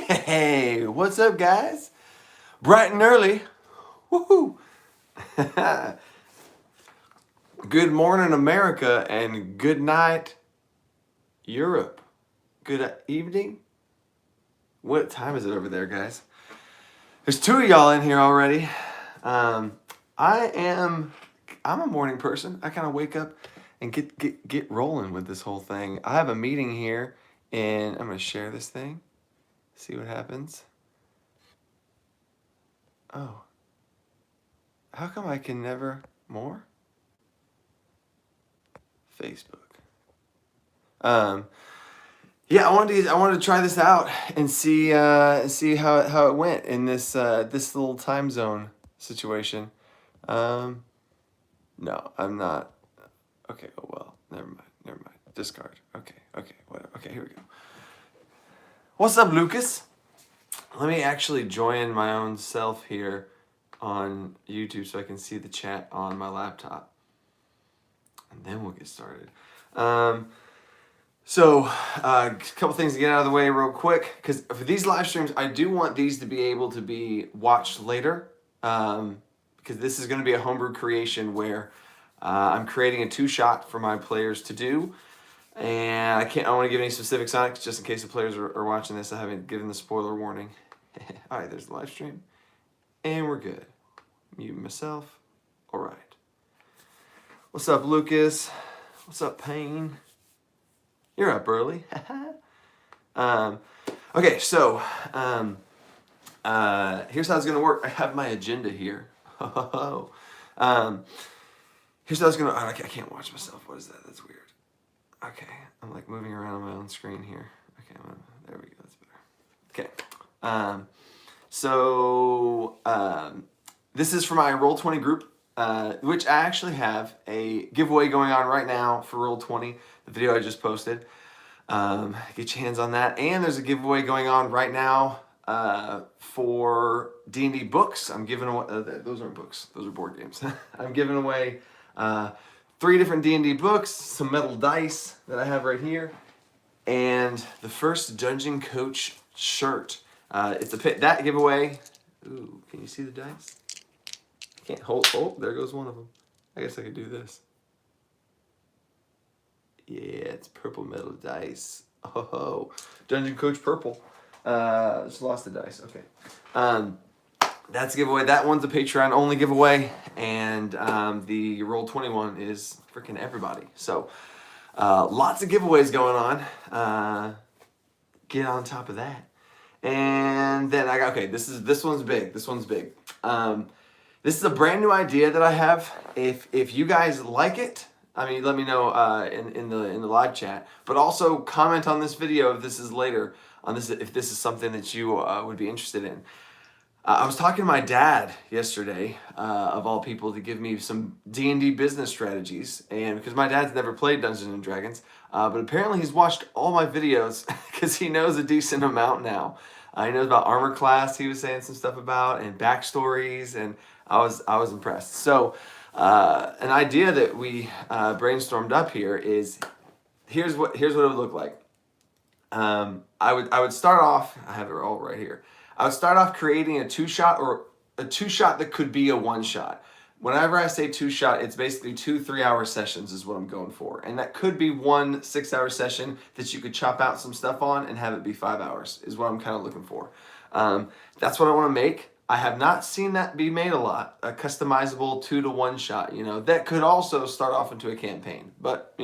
Hey, what's up, guys? Bright and early. Woohoo! Good morning, America, and good night, Europe. Good evening. What time is it over there, guys? There's two of y'all in here already. I'm a morning person. I kind of wake up and get rolling with this whole thing. I have a meeting here, and I'm gonna share this thing. See what happens. Oh. How come I can never more? Facebook. Yeah, I wanted to try this out and see how it went in this little time zone situation. No, I'm not. Okay, oh well, never mind. Discard. Okay, whatever. Okay, here we go. What's up, Lucas? Let me actually join my own self here on YouTube so I can see the chat on my laptop. And then we'll get started. So, a couple things to get out of the way real quick, because for these live streams, I do want these to be able to be watched later, because this is going to be a homebrew creation where I'm creating a two-shot for my players to do, and I don't want to give any specifics on it, just in case the players are watching this. I haven't given the spoiler warning. All right, there's the live stream, and we're good. Mute myself. All right. What's up, Lucas? What's up, Payne? You're up early. Okay, so here's how it's gonna work. I have my agenda here. Here's how it's gonna. I can't watch myself. What is that? That's weird. Okay, I'm like moving around on my own screen here. Okay, there we go. That's better. Okay. This is for my Roll20 group. Which I actually have a giveaway going on right now for Roll20, the video I just posted. Get your hands on that. And there's a giveaway going on right now for D&D books. I'm giving away, those aren't books, those are board games. I'm giving away 3 different D&D books, some metal dice that I have right here, and the first Dungeon Coach shirt. It's that giveaway. Ooh, can you see the dice? Can't hold. Oh, there goes one of them. I guess I could do this. Yeah, it's purple metal dice. Oh, Dungeon Coach purple. Just lost the dice. Okay. That's a giveaway. That one's a Patreon only giveaway, and the Roll20 one is freaking everybody. So lots of giveaways going on. Get on top of that. And then I got This one's big. This one's big. This is a brand new idea that I have. If you guys like it, I mean, let me know in the live chat. But also comment on this video if this is later on this, if this is something that you would be interested in. I was talking to my dad yesterday, of all people, to give me some D&D business strategies, and because my dad's never played Dungeons and Dragons, but apparently he's watched all my videos because he knows a decent amount now. He knows about armor class. He was saying some stuff about, and backstories, and I was impressed. So an idea that we brainstormed up here is here's what it would look like. I would start off. I have it all right here. I would start off creating a two-shot that could be a one-shot. Whenever I say two-shot, it's basically 2 3-hour sessions is what I'm going for. And that could be 1 6-hour session that you could chop out some stuff on and have it be 5 hours is what I'm kind of looking for. That's what I want to make. I have not seen that be made a lot. A customizable 2 to 1 shot, that could also start off into a campaign. But,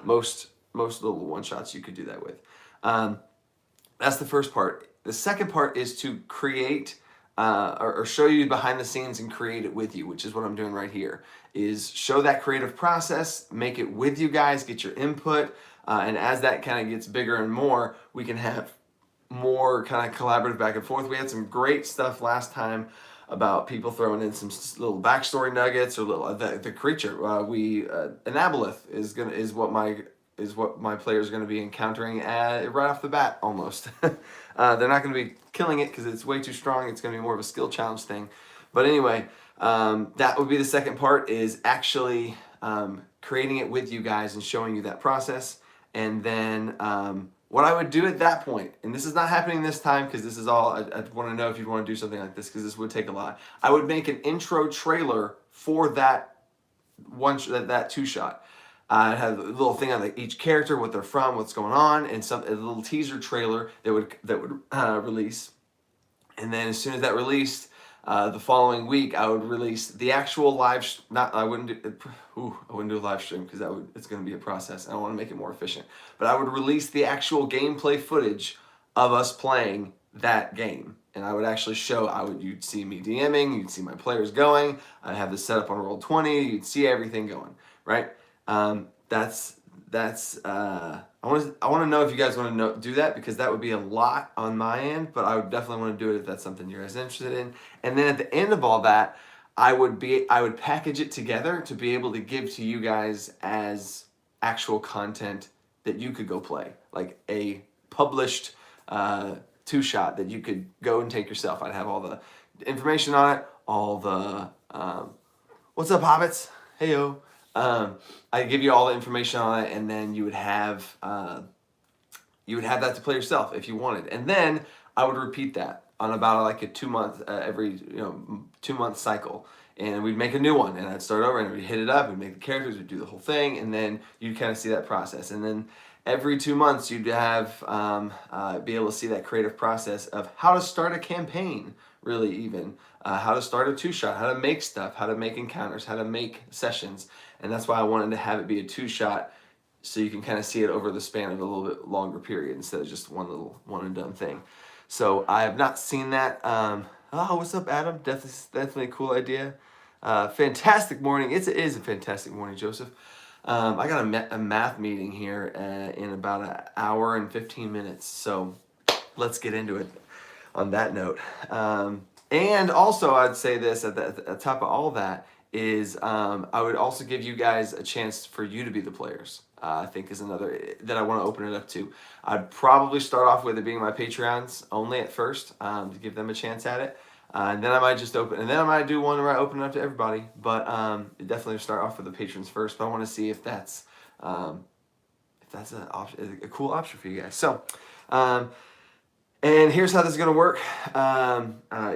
most little one-shots you could do that with. That's the first part. The second part is to create or show you behind the scenes and create it with you, which is what I'm doing right here, is show that creative process, make it with you guys, get your input, and as that kind of gets bigger and more, we can have more kind of collaborative back and forth. We had some great stuff last time about people throwing in some little backstory nuggets or little the creature. An aboleth is what my players are going to be encountering right off the bat almost. They're not going to be killing it because it's way too strong. It's going to be more of a skill challenge thing. But anyway, that would be the second part, is actually creating it with you guys and showing you that process. And then what I would do at that point, and this is not happening this time because this is all, I want to know if you'd want to do something like this because this would take a lot. I would make an intro trailer for that that two shot. I'd have a little thing on each character, what they're from, what's going on, and a little teaser trailer that would release. And then as soon as that released, the following week I would release the actual live. I wouldn't do a live stream because it's going to be a process. I don't want to make it more efficient. But I would release the actual gameplay footage of us playing that game, and I would actually show. You'd see me DMing, you'd see my players going. I'd have this set up on Roll20. You'd see everything going, right? That's I want to know if you guys want to do that because that would be a lot on my end, but I would definitely want to do it if that's something you're guys interested in. And then at the end of all that, I would package it together to be able to give to you guys as actual content that you could go play, like a published two shot that you could go and take yourself. I'd have all the information on it, all the what's up, hobbits? Heyo. I give you all the information on it, and then you would have that to play yourself if you wanted. And then I would repeat that on about like a 2 month every 2 month cycle, and we'd make a new one, and I'd start over and we'd hit it up, we'd make the characters, we'd do the whole thing, and then you'd kind of see that process. And then every 2 months you'd have be able to see that creative process of how to start a campaign, really even how to start a two shot, how to make stuff, how to make encounters, how to make sessions. And that's why I wanted to have it be a two shot, so you can kind of see it over the span of a little bit longer period instead of just one little one and done thing. So I have not seen that. What's up, Adam? Definitely a cool idea. Fantastic morning. It is a fantastic morning, Joseph. I got a math meeting here in about an hour and 15 minutes. So let's get into it on that note. And also I'd say this at the top of all that is I would also give you guys a chance for you to be the players. I think is another that I want to open it up to. I'd probably start off with it being my Patreons only at first to give them a chance at it. And then I might just open, and then I might do one where I open it up to everybody. But definitely start off with the patrons first. But I want to see if that's a cool option for you guys. So, and here's how this is going to work.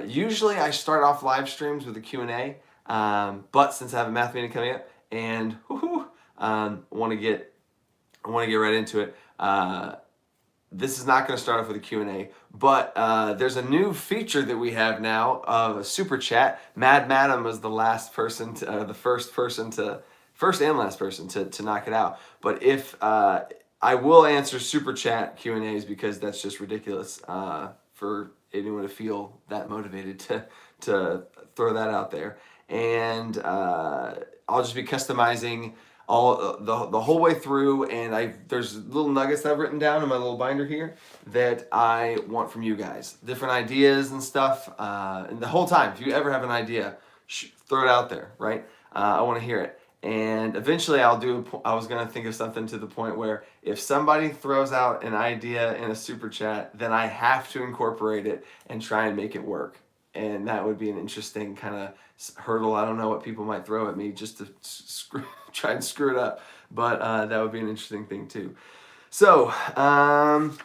Usually I start off live streams with a Q&A. But since I have a math meeting coming up and want to get right into it, this is not going to start off with a Q&A, but there's a new feature that we have now of a super chat. Mad Madam was the last person the first and last person to knock it out. But if I will answer super chat Q&As because that's just ridiculous for anyone to feel that motivated to throw that out there. And I'll just be customizing all the whole way through, and there's little nuggets that I've written down in my little binder here that I want from you guys, different ideas and stuff. And the whole time, if you ever have an idea, throw it out there, right? I want to hear it. And eventually I was going to think of something to the point where if somebody throws out an idea in a super chat, then I have to incorporate it and try and make it work. And that would be an interesting kind of hurdle. I don't know what people might throw at me just to try and screw it up, but that would be an interesting thing too. So, and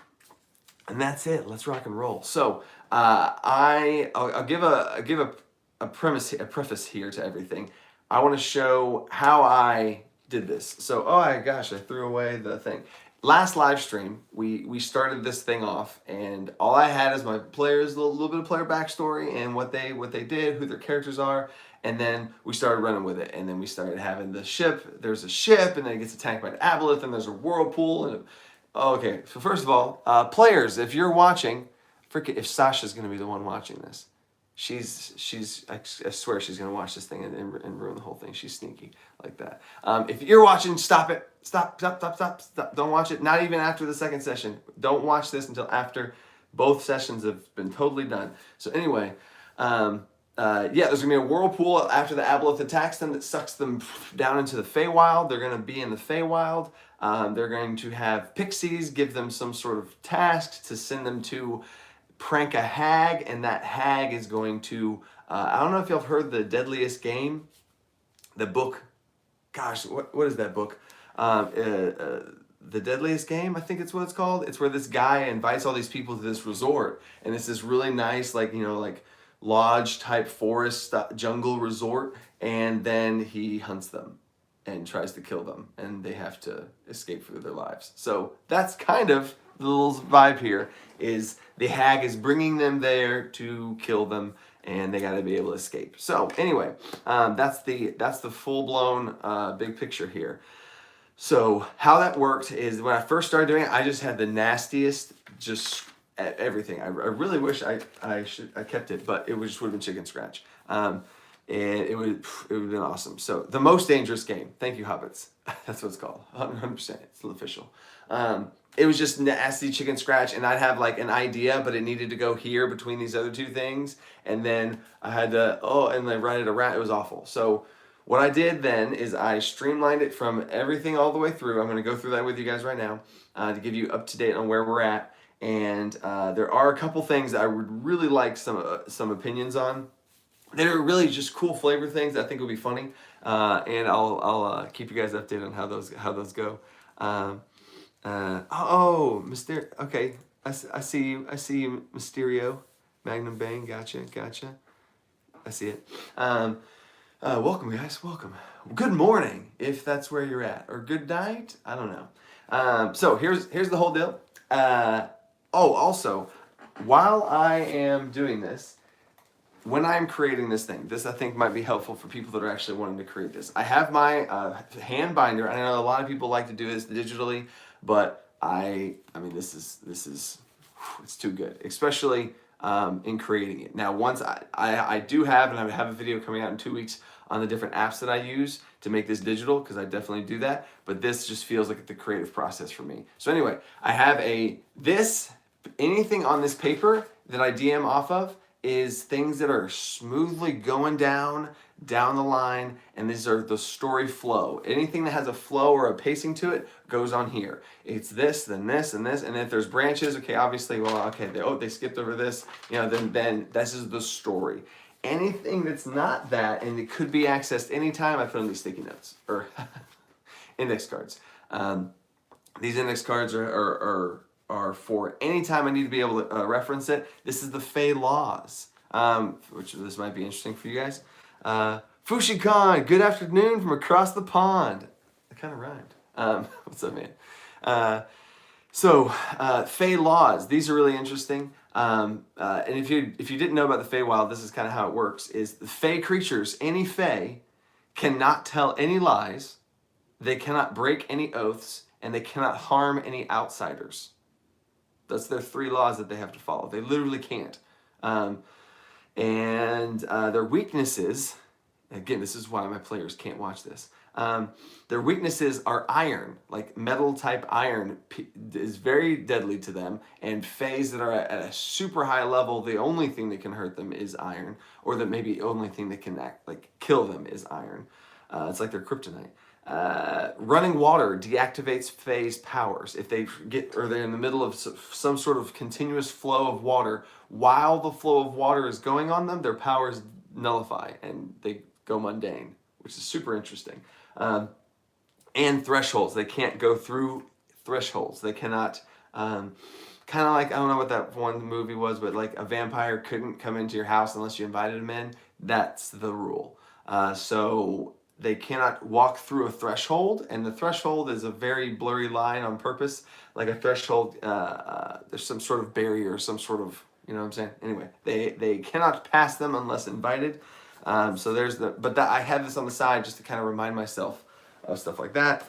that's it. Let's rock and roll. So, I'll give a preface here to everything. I want to show how I did this. So, I threw away the thing. Last live stream, we started this thing off, and all I had is my players, a little bit of player backstory and what they did, who their characters are, and then we started running with it. And then we started having the ship. There's a ship, and then it gets attacked by an aboleth, and there's a whirlpool. And okay, so first of all, players, if you're watching, if Sasha's going to be the one watching this, I swear she's going to watch this thing and ruin the whole thing. She's sneaky like that. If you're watching, stop it. Stop. Don't watch it. Not even after the second session. Don't watch this until after both sessions have been totally done. So anyway, there's going to be a whirlpool after the aboleth attacks them that sucks them down into the Feywild. They're going to be in the Feywild. They're going to have pixies give them some sort of task to send them to prank a hag, and that hag is going to I don't know if you've heard the Deadliest Game, the book. Gosh, what is that book? The The Deadliest Game, I think it's what it's called. It's where this guy invites all these people to this resort, and it's this really nice, like, like lodge type forest jungle resort, and then he hunts them and tries to kill them, and they have to escape for their lives. So that's kind of the little vibe here, is the hag is bringing them there to kill them, and they got to be able to escape. So anyway, that's the full-blown big picture here. So how that worked is when I first started doing it, I just had the nastiest, just everything. I really wish I kept it, but it just would have been chicken scratch. And it would have been awesome. So the most dangerous game. Thank you, Hobbits. That's what it's called. 100%. It's official. It was just nasty chicken scratch, and I'd have like an idea, but it needed to go here between these other two things, and then I had to and then write it around. It was awful. So what I did then is I streamlined it from everything all the way through. I'm going to go through that with you guys right now to give you up to date on where we're at. And there are a couple things that I would really like some opinions on. That are really just cool flavor things that I think will be funny, and I'll keep you guys updated on how those go. Mysterio. Okay, I see you. I see you, Mysterio. Magnum Bang. Gotcha. I see it. Welcome, guys. Welcome. Good morning, if that's where you're at, or good night. I don't know. So here's the whole deal. Also, while I am doing this, when I'm creating this thing, this I think might be helpful for people that are actually wanting to create this. I have my hand binder. I know a lot of people like to do this digitally, but I mean, this is it's too good, especially in creating it. Now, once I do have, and I have a video coming out in 2 weeks on the different apps that I use to make this digital, because I definitely do that, but this just feels like the creative process for me. So anyway, I have anything on this paper that I DM off of is things that are smoothly going down the line, and these are the story flow. Anything that has a flow or a pacing to it goes on here. It's this, then this, and this, and if there's branches, okay, obviously, they skipped over this, then this is the story. Anything that's not that, and it could be accessed anytime, I put on these sticky notes, or index cards. These index cards are for any time I need to be able to reference it. This is the Fey laws, which this might be interesting for you guys. Fushikon, good afternoon from across the pond. That kind of rhymed. What's up, man? Fey laws. These are really interesting. And if you didn't know about the Feywild, this is kind of how it works. Is the Fey creatures, any Fey, cannot tell any lies, they cannot break any oaths, and they cannot harm any outsiders. That's their 3 laws that they have to follow. They literally can't. Their weaknesses, again, this is why my players can't watch this. Their weaknesses are iron, like metal type iron is very deadly to them, and Fays that are at a super high level, the only thing that can hurt them is iron, or the maybe only thing that can kill them is iron. It's like their kryptonite. Running water deactivates Fae's powers. If they're in the middle of some sort of continuous flow of water, while the flow of water is going on them, their powers nullify and they go mundane, which is super interesting. And thresholds. They can't go through thresholds. They cannot, kind of like, I don't know what that one movie was, but like a vampire couldn't come into your house unless you invited him in. That's the rule. So they cannot walk through a threshold, and the threshold is a very blurry line on purpose. Like a threshold, there's some sort of barrier, some sort of, you know what I'm saying? Anyway, they cannot pass them unless invited. So there's I have this on the side just to kind of remind myself of stuff like that.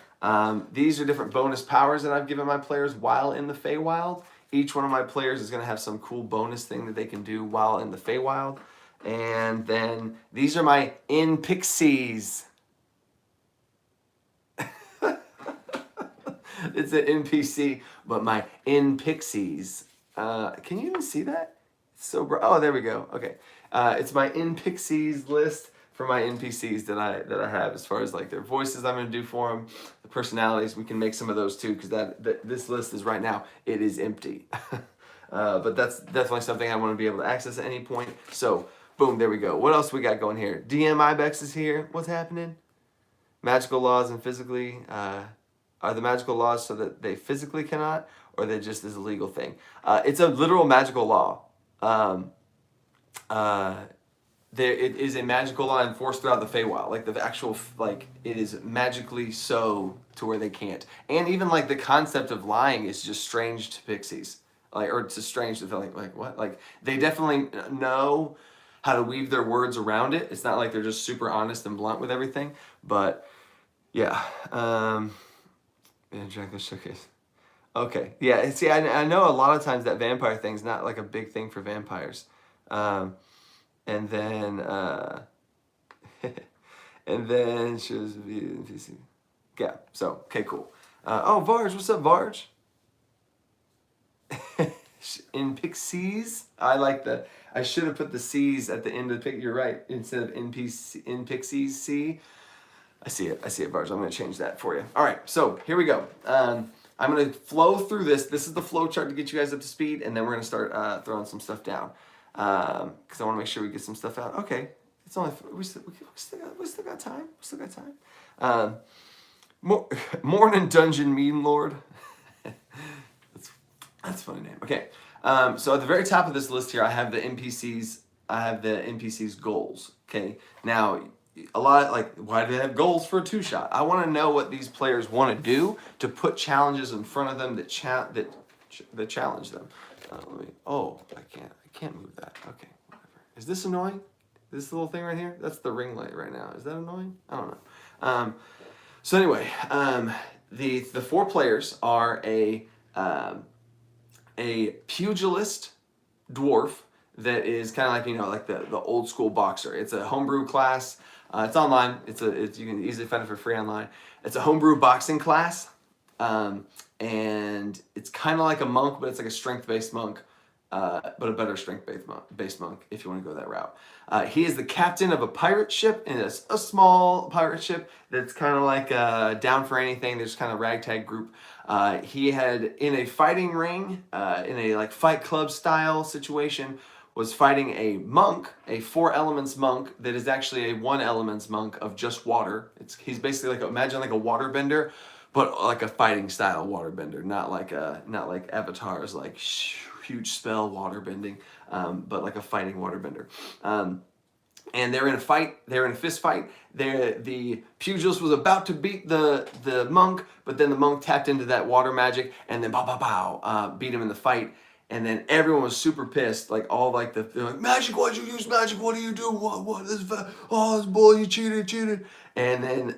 These are different bonus powers that I've given my players while in the Feywild. Each one of my players is going to have some cool bonus thing that they can do while in the Feywild. And then these are my NPCs. It's an NPC, but my NPCs. Can you even see that? It's so bright. Oh, there we go. Okay. It's my NPCs list for my NPCs that I have, as far as like their voices I'm going to do for them, the personalities. We can make some of those too, because this list is right now, it is empty. But that's definitely something I want to be able to access at any point. So, boom, there we go. What else we got going here? DM Ibex is here. What's happening? Magical laws and physically. are the magical laws so that they physically cannot, or they just is a legal thing? It's a literal magical law. It is a magical law enforced throughout the Feywild. Like the actual, like it is magically so to where they can't. And even like the concept of lying is just strange to pixies. Like, or it's strange to feel like what? Like they definitely know how to weave their words around it. It's not like they're just super honest and blunt with everything. But yeah, Dracula showcase. Okay, yeah. See, I know a lot of times that vampire thing's not like a big thing for vampires. And then and then she was NPC. Yeah. So okay, cool. Oh, Varge, what's up, Varge? In Pixies, I like the. I should have put the C's at the end of the pic. You're right. Instead of NPC in Pixies C. I see it, Varge. I'm going to change that for you. All right, so here we go. I'm going to flow through this. This is the flow chart to get you guys up to speed, and then we're going to start throwing some stuff down because I want to make sure we get some stuff out. Okay, it's only we still got time. We still got time. Morning Dungeon Mean Lord. That's a funny name. Okay, so at the very top of this list here, I have the NPCs. I have the NPCs goals. Okay, now a lot like why do they have goals for a 2-shot? I want to know what these players want to do to put challenges in front of them that challenge them. I can't move that. Okay, whatever. Is this annoying? This little thing right here? That's the ring light right now. Is that annoying? I don't know. So anyway, the 4 players are a pugilist dwarf that is kind of like, you know, like the old school boxer. It's a homebrew class. It's online. You can easily find it for free online. It's a homebrew boxing class, and it's kind of like a monk, but it's like a strength-based monk, but a better strength-based monk if you want to go that route. He is the captain of a pirate ship, and it's a small pirate ship that's kind of like down for anything. There's kind of ragtag group. He had in a fighting ring, in a like Fight Club style situation, was fighting a monk, a 4 elements monk that is actually a 1 elements monk of just water. He's basically like imagine like a waterbender, but like a fighting style waterbender, not like Avatar's like huge spell waterbending, but like a fighting waterbender. And they're in a fight. They're in a fist fight. The pugilist was about to beat the monk, but then the monk tapped into that water magic and then beat him in the fight. And then everyone was super pissed. Like all like they're like, magic, why'd you use magic? What do you do? What is this boy, you cheated. And then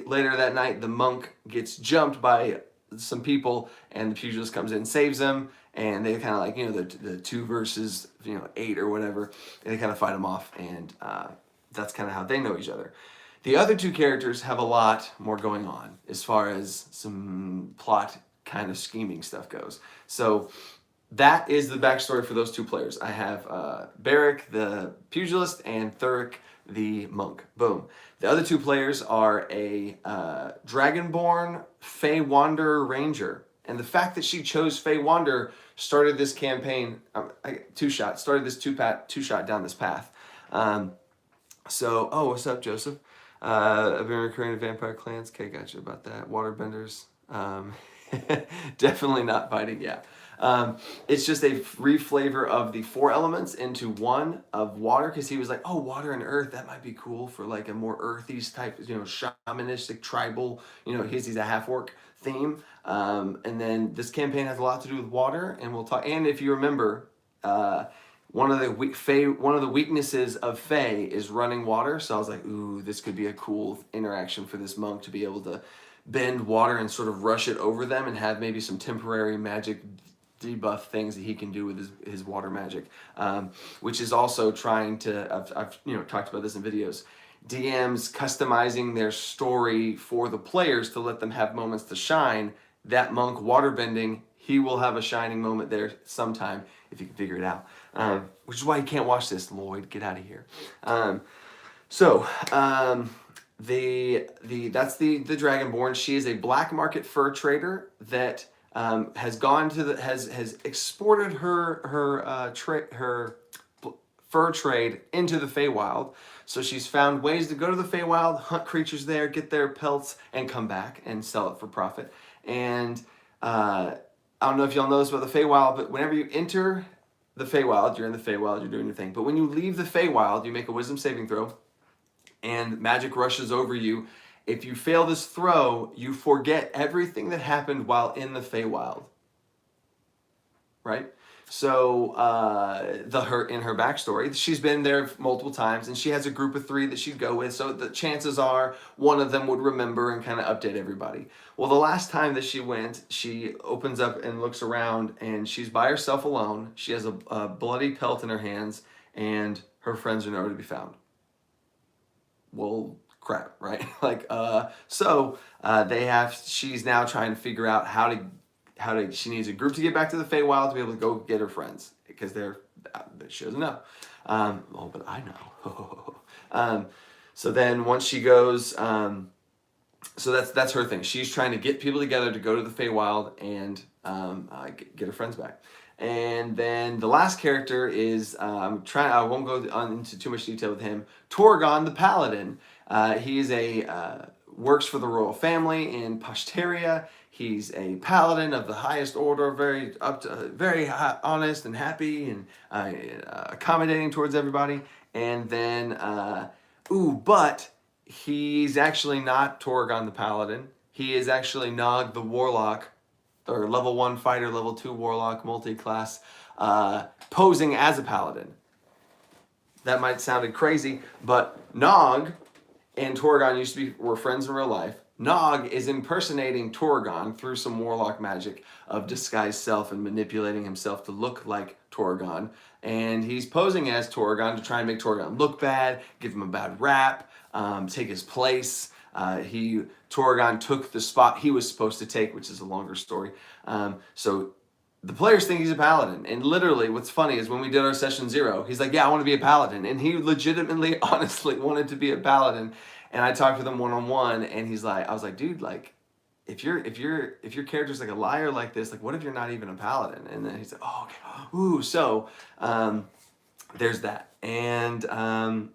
later that night, the monk gets jumped by some people, and the pugilist comes in and saves him. And they kind of like, you know, the 2 versus 8 or whatever, and they kind of fight him off, and that's kind of how they know each other. The other 2 characters have a lot more going on as far as some plot kind of scheming stuff goes. So that is the backstory for those 2 players. I have Beric, the pugilist, and Thuric, the monk. Boom. The other 2 players are a Dragonborn Feywild Ranger. And the fact that she chose Feywild started this campaign, 2-shot, started this 2-shot down this path. What's up, Joseph? I've been recurring to vampire clans. Okay, gotcha about that. Waterbenders. Definitely not fighting, yeah. It's just a reflavor of the 4 elements into 1 of water, because he was like, oh, water and earth, that might be cool for like a more earthy type, shamanistic, tribal, he's a half-orc theme. And then this campaign has a lot to do with water, and we'll talk. And if you remember, one of the weaknesses of Fey is running water. So I was like, ooh, this could be a cool interaction for this monk to be able to bend water and sort of rush it over them and have maybe some temporary magic debuff things that he can do with his water magic, which is also trying to, I've talked about this in videos, DMs customizing their story for the players to let them have moments to shine. That monk waterbending, he will have a shining moment there sometime if you can figure it out, which is why you can't watch this, Lloyd. Get out of here. That's the Dragonborn. She is a black market fur trader that has gone to has exported her fur trade into the Feywild. So she's found ways to go to the Feywild, hunt creatures there, get their pelts, and come back and sell it for profit. And I don't know if y'all know this about the Feywild, but whenever you enter the Feywild, you're in the Feywild, you're doing your thing. But when you leave the Feywild, you make a wisdom saving throw, and magic rushes over you. If you fail this throw, you forget everything that happened while in the Feywild. Right? So in her backstory, she's been there multiple times, and she has a group of 3 that she'd go with. So the chances are one of them would remember and kind of update everybody. Well, the last time that she went, she opens up and looks around, and she's by herself alone. She has a bloody pelt in her hands, and her friends are nowhere to be found. Well, crap, right? She's now trying to figure out how to she needs a group to get back to the Feywild to be able to go get her friends, because she doesn't know. But I know. So then once she goes, so that's her thing. She's trying to get people together to go to the Feywild and get her friends back. And then the last character is I won't go into too much detail with him. Torgon the Paladin. He is works for the royal family in Pashtaria. He's a paladin of the highest order, very honest and happy and accommodating towards everybody. And then, but he's actually not Torgon the Paladin. He is actually Nog the Warlock, or level 1 fighter, level 2 warlock, multi-class, posing as a paladin. That might sound crazy, but Nog and Torgon were friends in real life. Nog is impersonating Torgon through some warlock magic of disguised self and manipulating himself to look like Torgon. And he's posing as Torgon to try and make Torgon look bad, give him a bad rap, take his place. Torgon took the spot he was supposed to take, which is a longer story. So the players think he's a paladin. And literally, what's funny is when we did our session 0, he's like, yeah, I want to be a paladin. And he legitimately, honestly wanted to be a paladin. And I talked with him one-on-one, and I was like, dude, like, if your character's like a liar like this, like, what if you're not even a paladin? And then he's like, oh, okay. Ooh, so there's that. And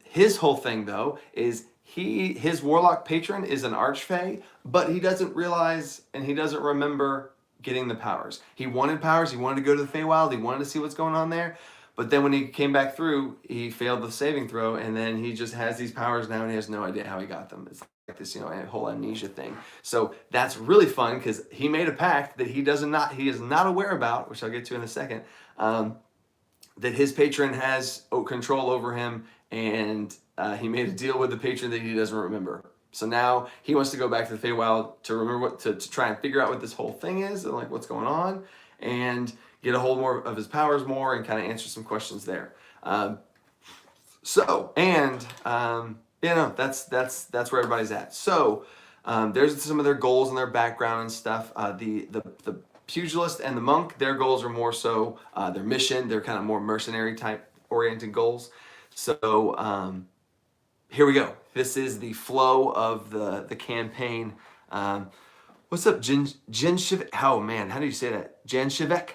his whole thing, though, is his warlock patron is an archfey, but he doesn't realize and he doesn't remember getting the powers. He wanted powers. He wanted to go to the Feywild. He wanted to see what's going on there. But then when he came back through, he failed the saving throw, and then he just has these powers now, and he has no idea how he got them. It's like this, whole amnesia thing. So that's really fun because he made a pact that he is not aware about, which I'll get to in a second. That his patron has control over him, and he made a deal with the patron that he doesn't remember. So now he wants to go back to the Feywild to remember to try and figure out what this whole thing is and like what's going on, and get a hold more of his powers more and kind of answer some questions there. That's where everybody's at. So there's some of their goals and their background and stuff. The pugilist and the monk, their goals are more so their mission. They're kind of more mercenary type oriented goals. So here we go. This is the flow of the campaign. What's up, Jenshevik? Oh man, how do you say that? Jenshevik.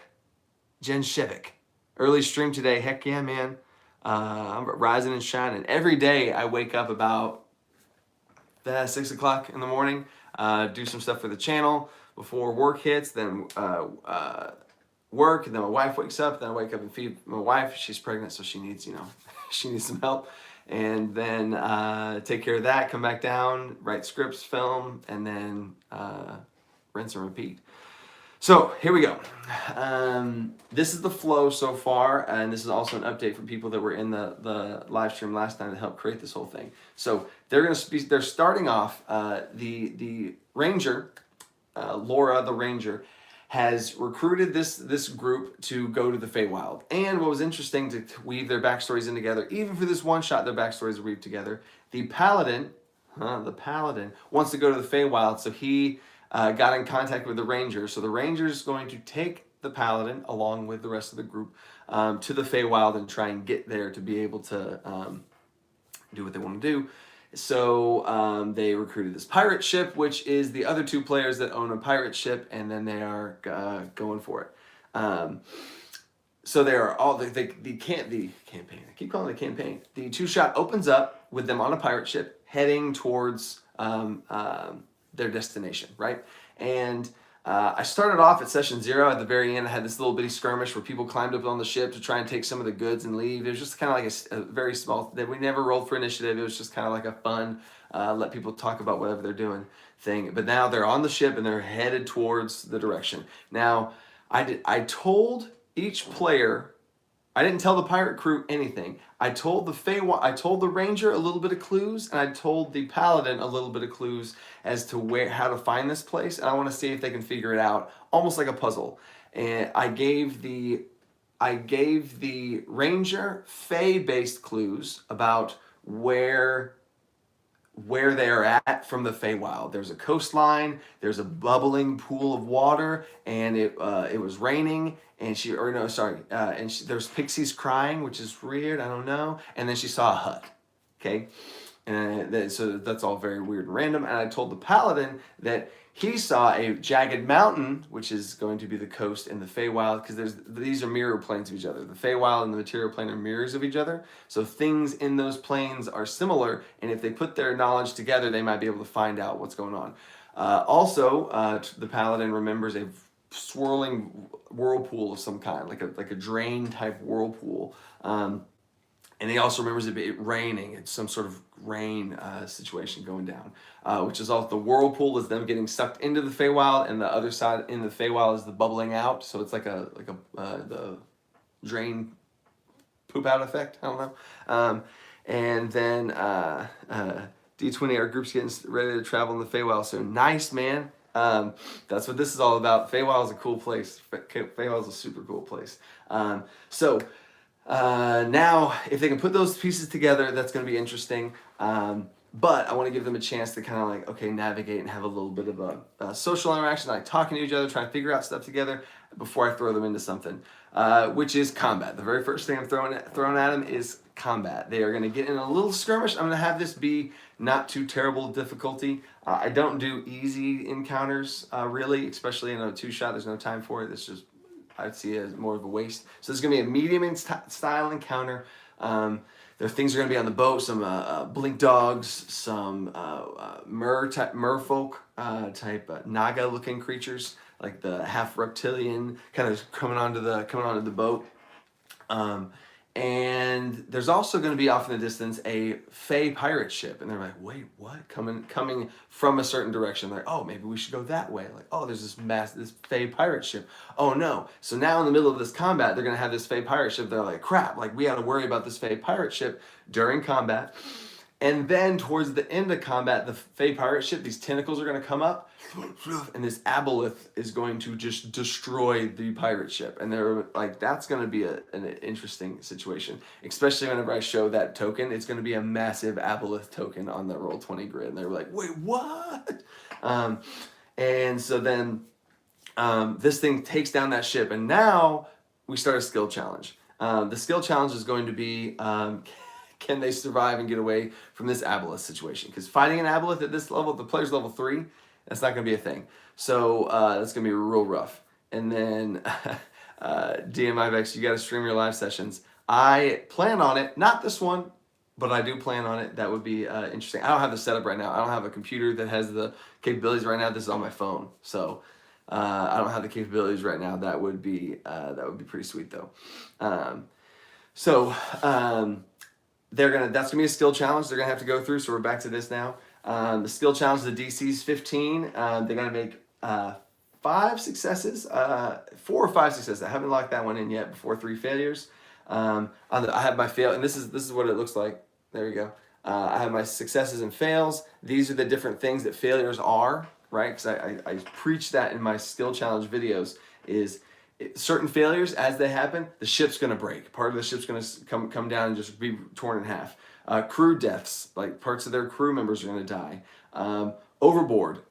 Early stream today. Heck yeah, man. I'm rising and shining. Every day I wake up about 6 o'clock in the morning, do some stuff for the channel before work hits, then work, and then my wife wakes up, then I wake up and feed my wife. She's pregnant, so she needs, she needs some help. And then take care of that, come back down, write scripts, film, and then rinse and repeat. So here we go. This is the flow so far, and this is also an update for people that were in the live stream last time to help create this whole thing. So they're starting off. The ranger, Laura the ranger, has recruited this group to go to the Feywild. And what was interesting to weave their backstories in together, even for this one shot, their backstories are weaved together. The paladin wants to go to the Feywild, so he got in contact with the ranger. So the ranger is going to take the paladin along with the rest of the group to the Feywild and try and get there to be able to do what they want to do. So they recruited this pirate ship, which is the other two players that own a pirate ship, and then they are going for it. So they are all the campaign. I keep calling it a campaign. The two-shot opens up with them on a pirate ship heading towards their destination, right? And I started off at session 0. At the very end, I had this little bitty skirmish where people climbed up on the ship to try and take some of the goods and leave. It was just kind of like a very small, that we never rolled for initiative. It was just kind of like a fun, let people talk about whatever they're doing thing. But now they're on the ship and they're headed towards the direction. Now, I told each player, I didn't tell the pirate crew anything. I told the ranger a little bit of clues, and I told the paladin a little bit of clues as to how to find this place, and I want to see if they can figure it out, almost like a puzzle. And I gave the ranger Fey-based clues about where they are at from the Feywild. There's a coastline, there's a bubbling pool of water, and it was raining, and there's pixies crying, which is weird, I don't know, and then she saw a hut, okay? And so that's all very weird and random, and I told the paladin that he saw a jagged mountain, which is going to be the coast in the Feywild, because these are mirror planes of each other. The Feywild and the material plane are mirrors of each other, so things in those planes are similar, and if they put their knowledge together, they might be able to find out what's going on. The paladin remembers a swirling whirlpool of some kind, like a drain type whirlpool. And he also remembers it raining. It's some sort of rain situation going down, which is also the whirlpool is them getting sucked into the Feywild, and the other side in the Feywild is the bubbling out. So it's like the drain poop out effect. I don't know. And then D20, our group's getting ready to travel in the Feywild soon. Nice, man. That's what this is all about. Feywild is a cool place. Feywild is a super cool place. Now, if they can put those pieces together, that's going to be interesting. But I want to give them a chance to kind of like, okay, navigate and have a little bit of a social interaction, like talking to each other, trying to figure out stuff together before I throw them into something, which is combat. The very first thing I'm throwing at them is combat. They are going to get in a little skirmish. I'm going to have this be not too terrible difficulty. I don't do easy encounters, really, especially in a 2-shot. There's no time for it. It's just, I'd see it as more of a waste. So this is going to be a medium style encounter. There are things that are going to be on the boat, some blink dogs, some merfolk type naga looking creatures, like the half reptilian kind of coming onto the boat. And there's also going to be off in the distance a Fey pirate ship, and they're like, wait, what? Coming from a certain direction. They're like, oh, maybe we should go that way. Like, oh, there's this Fey pirate ship. Oh no! So now in the middle of this combat, they're going to have this Fey pirate ship. They're like, crap! Like we got to worry about this Fey pirate ship during combat. And then towards the end of combat, the Fey pirate ship, these tentacles are going to come up, and this aboleth is going to just destroy the pirate ship. And they're like, that's going to be an interesting situation, especially whenever I show that token. It's going to be a massive aboleth token on the Roll20 grid. And they're like, wait, what? And so then this thing takes down that ship, and now we start a skill challenge. The skill challenge is going to be... can they survive and get away from this aboleth situation? Because fighting an aboleth at this level, the player's level 3, that's not going to be a thing. So that's going to be real rough. And then DMIVEX, you got to stream your live sessions. I plan on it, not this one, but I do plan on it. That would be interesting. I don't have the setup right now. I don't have a computer that has the capabilities right now. This is on my phone. So I don't have the capabilities right now. That would be pretty sweet though. That's gonna be a skill challenge they're gonna have to go through. So we're back to this now. The skill challenge, the DC's 15. They're gonna make 5 successes, 4 or 5 successes. I haven't locked that one in yet. Before 3 failures. I have my fail, and this is what it looks like. There you go. I have my successes and fails. These are the different things that failures are, right? Because I preach that in my skill challenge videos. Certain failures, as they happen, the ship's going to break. Part of the ship's going to come down and just be torn in half. Crew deaths, like parts of their crew members are going to die. Overboard,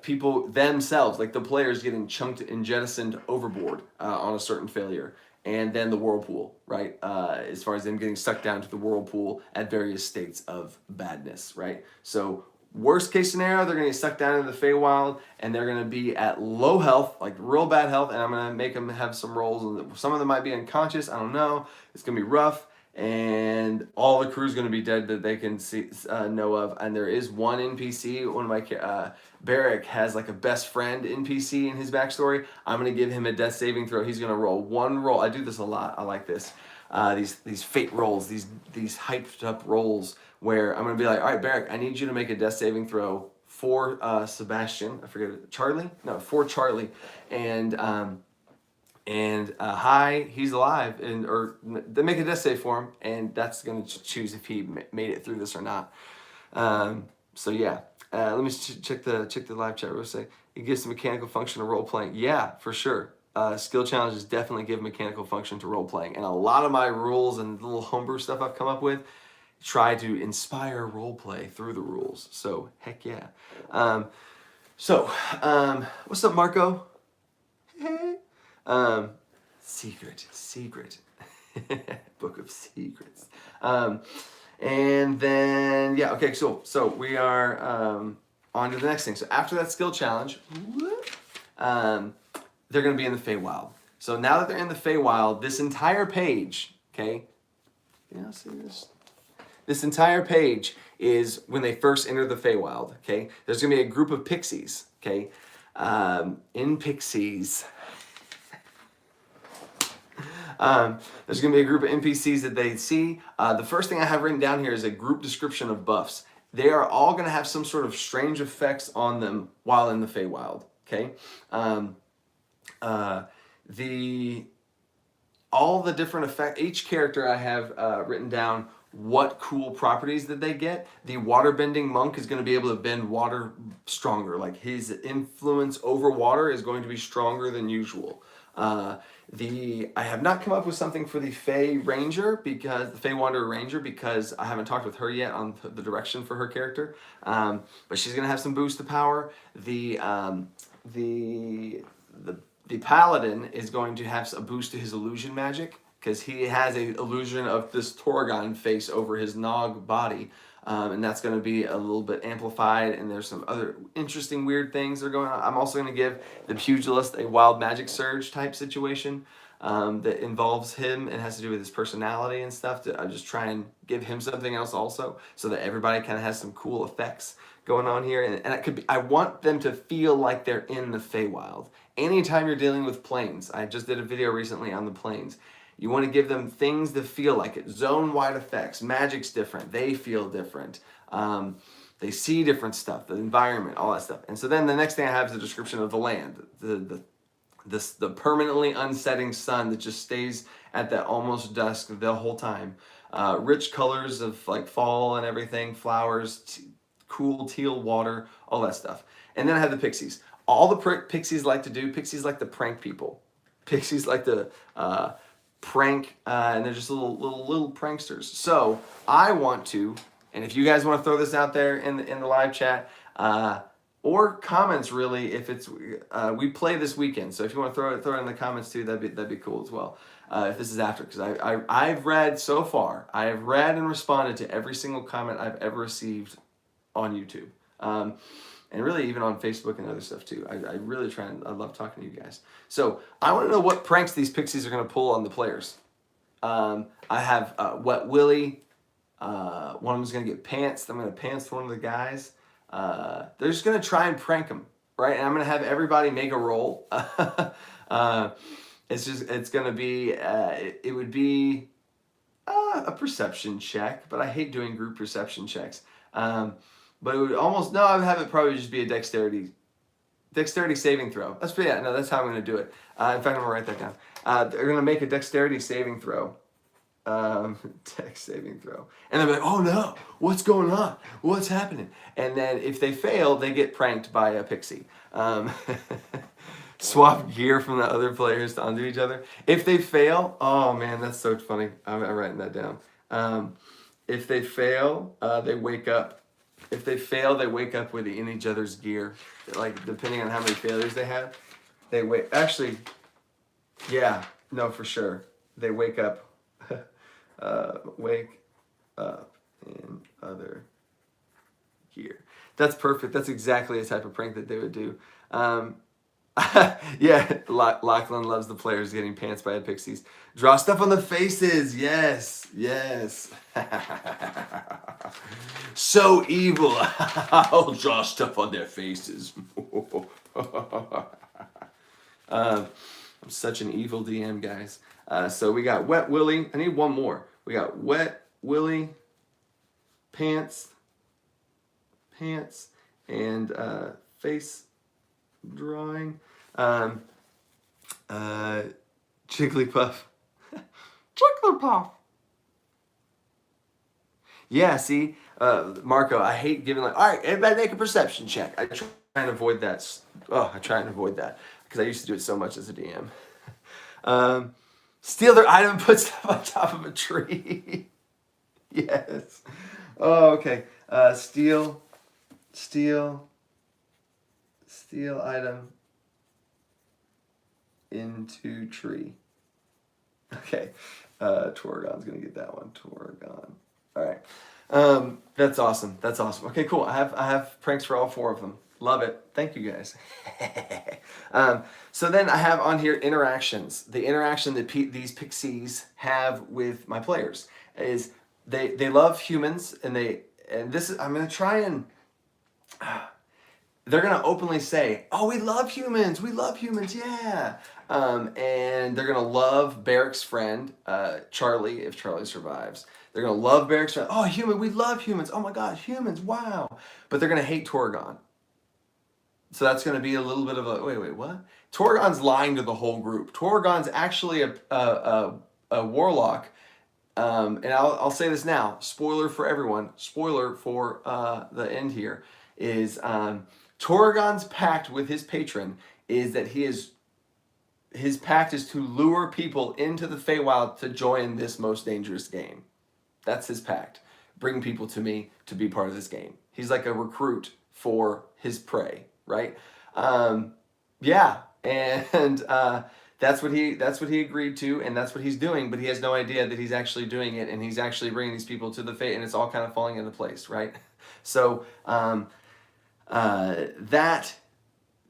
people themselves, like the players getting chunked and jettisoned overboard on a certain failure. And then the whirlpool, right? As far as them getting sucked down to the whirlpool at various states of badness, right? So worst case scenario, they're going to get sucked down into the Feywild, and they're going to be at low health, like real bad health, and I'm going to make them have some rolls. Some of them might be unconscious. I don't know. It's going to be rough. and all the crew's going to be dead that they can see know of. And there is one NPC. One of my Barrick has like a best friend NPC in his backstory. I'm going to give him a death saving throw. He's going to roll one roll. I do this a lot. I like this. These fate rolls, these hyped up rolls where I'm going to be like, all right, Barrick, I need you to make a death saving throw for Sebastian. I forget it. Charlie? No, for Charlie. And hi, he's alive, or they make a death save for him, and that's going to choose if he made it through this or not. So yeah, let me check the live chat real quick. It gives the mechanical function to role playing. Yeah, for sure. Skill challenges definitely give mechanical function to role playing, and a lot of my rules and little homebrew stuff I've come up with try to inspire role play through the rules. So heck yeah. What's up, Marco? Secret. Book of Secrets. And then, yeah, okay, so we are on to the next thing. So after that skill challenge, they're going to be in the Feywild. So now that they're in the Feywild, this entire page, okay, see this? This entire page is when they first enter the Feywild, okay? There's going to be a group of pixies, okay? In pixies... there's going to be a group of NPCs that they see. The first thing I have written down here is a group description of buffs. They are all going to have some sort of strange effects on them while in the Feywild. Okay, all the different effects. Each character I have written down what cool properties that they get. The waterbending monk is going to be able to bend water stronger. Like his influence over water is going to be stronger than usual. I have not come up with something for the Fey Ranger because the Fey Wanderer Ranger because I haven't talked with her yet on the direction for her character. But she's gonna have some boost to power. The Paladin is going to have a boost to his illusion magic because he has an illusion of this Torgon face over his Nog body. And that's going to be a little bit amplified, and there's some other interesting weird things that are going on. I'm also going to give the Pugilist a wild magic surge type situation that involves him and has to do with his personality and stuff. I just try and give him something else also, so that everybody kind of has some cool effects going on here. And it could be, I want them to feel like they're in the Feywild. Anytime you're dealing with planes, I just did a video recently on the planes. You want to give them things that feel like it. Zone-wide effects. Magic's different. They feel different. They see different stuff. The environment, all that stuff. And so then the next thing I have is a description of the land. The permanently unsetting sun that just stays at that almost dusk the whole time. Rich colors of like fall and everything. Flowers, cool teal water, all that stuff. And then I have the pixies. All the pixies like to do, pixies like to prank people. Pixies like to... prank, and they're just little pranksters. So I want to, and if you guys want to throw this out there in the live chat, or comments really, if it's we play this weekend. So if you want to throw it in the comments too, that'd be cool as well. If this is after, because I've read so far, I have read and responded to every single comment I've ever received on YouTube. And really even on Facebook and other stuff too. I really try and I love talking to you guys. So I want to know what pranks these pixies are going to pull on the players. I have Wet Willy. One of them's going to get pantsed. I'm going to pants one of the guys. They're just going to try and prank them, right? And I'm going to have everybody make a roll. It's going to be, it would be a perception check, but I hate doing group perception checks. But it would almost, no, I would have it probably just be a dexterity saving throw. That's how I'm going to do it. In fact, I'm going to write that down. They're going to make a dexterity saving throw. Dex saving throw. And they'll be like, oh no, what's going on? What's happening? And then if they fail, they get pranked by a pixie. Swap gear from the other players onto each other. If they fail, oh man, that's so funny. I'm writing that down. If they fail, they wake up. If they fail, they wake up with in each other's gear. Like, depending on how many failures they have, they wake... Actually, yeah, no, for sure. They wake up... wake up in other gear. That's perfect. That's exactly the type of prank that they would do. Yeah, Lachlan loves the players getting pants by pixies. Draw stuff on the faces. Yes, yes. So evil. I'll draw stuff on their faces. I'm such an evil DM, guys. So we got Wet Willy. I need one more. We got Wet Willy, pants, and face drawing. Jigglypuff. Jigglypuff. Yeah, see, Marco, I hate giving all right, everybody make a perception check. I try and avoid that. I try and avoid that because I used to do it so much as a DM. Steal their item and put stuff on top of a tree. Yes. Oh, okay. Steal item into tree. Okay. Torgon's gonna get that one. Torgon. All right. That's awesome. That's awesome. Okay, cool. I have pranks for all 4 of them. Love it. Thank you guys. So then I have on here interactions. The interaction that these pixies have with my players is they love humans, and this is, I'm gonna try and they're gonna openly say, "Oh, we love humans. We love humans. Yeah." And they're gonna love Barrick's friend, Charlie, if Charlie survives. They're gonna love Barrick's friend. Oh, human. We love humans. Oh my gosh, humans. Wow. But they're gonna hate Torgon. So that's going to be a little bit of a wait, what? Torgon's lying to the whole group. Torgon's actually a warlock, and I'll say this now. Spoiler for everyone. Spoiler for the end here is Torgon's pact with his patron is that his pact is to lure people into the Feywild to join this most dangerous game. That's his pact. Bring people to me to be part of this game. He's like a recruit for his prey. Right? Yeah, and that's what he agreed to, and that's what he's doing. But he has no idea that he's actually doing it, and he's actually bringing these people to the fate, and it's all kind of falling into place, right? So that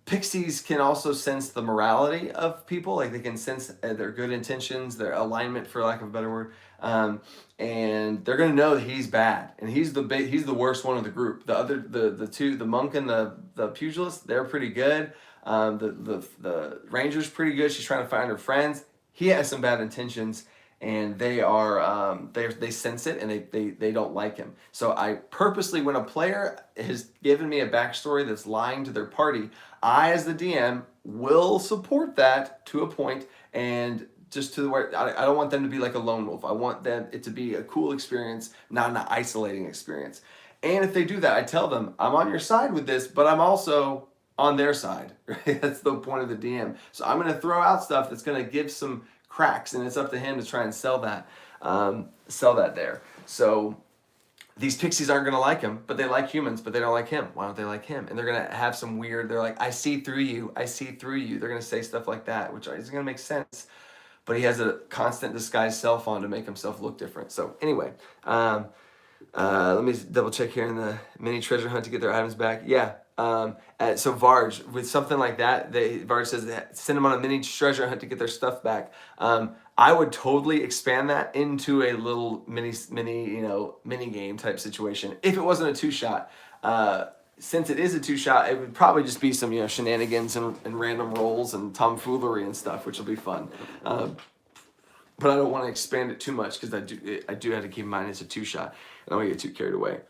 pixies can also sense the morality of people, like they can sense their good intentions, their alignment, for lack of a better word. And they're gonna know that he's bad, and he's the worst one of the group. The two, the monk and the pugilist, they're pretty good. The ranger's pretty good. She's trying to find her friends. He has some bad intentions, and they sense it, and they don't like him. So I purposely, when a player has given me a backstory that's lying to their party, I, as the DM, will support that to a point, and just to where I don't want them to be like a lone wolf. I want it to be a cool experience, not an isolating experience. And if they do that, I tell them, I'm on your side with this, but I'm also on their side. Right? That's the point of the DM. So I'm going to throw out stuff that's going to give some cracks, and it's up to him to try and sell that there. So these pixies aren't going to like him, but they like humans, but they don't like him. Why don't they like him? And they're going to have some weird, they're like, I see through you. I see through you. They're going to say stuff like that, which isn't going to make sense. But he has a constant disguise self on to make himself look different. So anyway, let me double check here in the mini treasure hunt to get their items back. Yeah. So Varge, with something like that, Varge says send them on a mini treasure hunt to get their stuff back. I would totally expand that into a little mini game type situation if it wasn't a 2-shot. Since it is a 2-shot, it would probably just be some shenanigans and random rolls and tomfoolery and stuff, which will be fun. But I don't want to expand it too much because I do have to keep in mind it's a 2-shot. I don't want to get too carried away.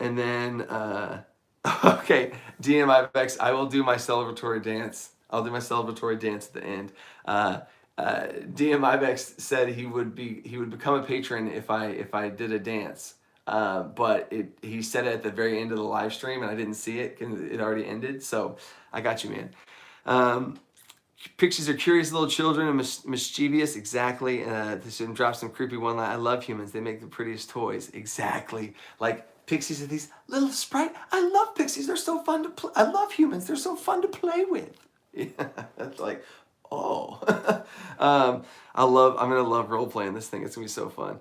And then okay, DM Ibex, I will do my celebratory dance. I'll do my celebratory dance at the end. DM Ibex said he would become a patron if I did a dance. But he said it at the very end of the live stream, and I didn't see it because it already ended. So I got you, man. Pixies are curious little children and mischievous. Exactly. This should drop some creepy one line. I love humans. They make the prettiest toys. Exactly. Like pixies are these little sprite. I love pixies. They're so fun to play. I love humans. They're so fun to play with. Yeah, that's like, oh. I'm gonna love role playing this thing. It's gonna be so fun.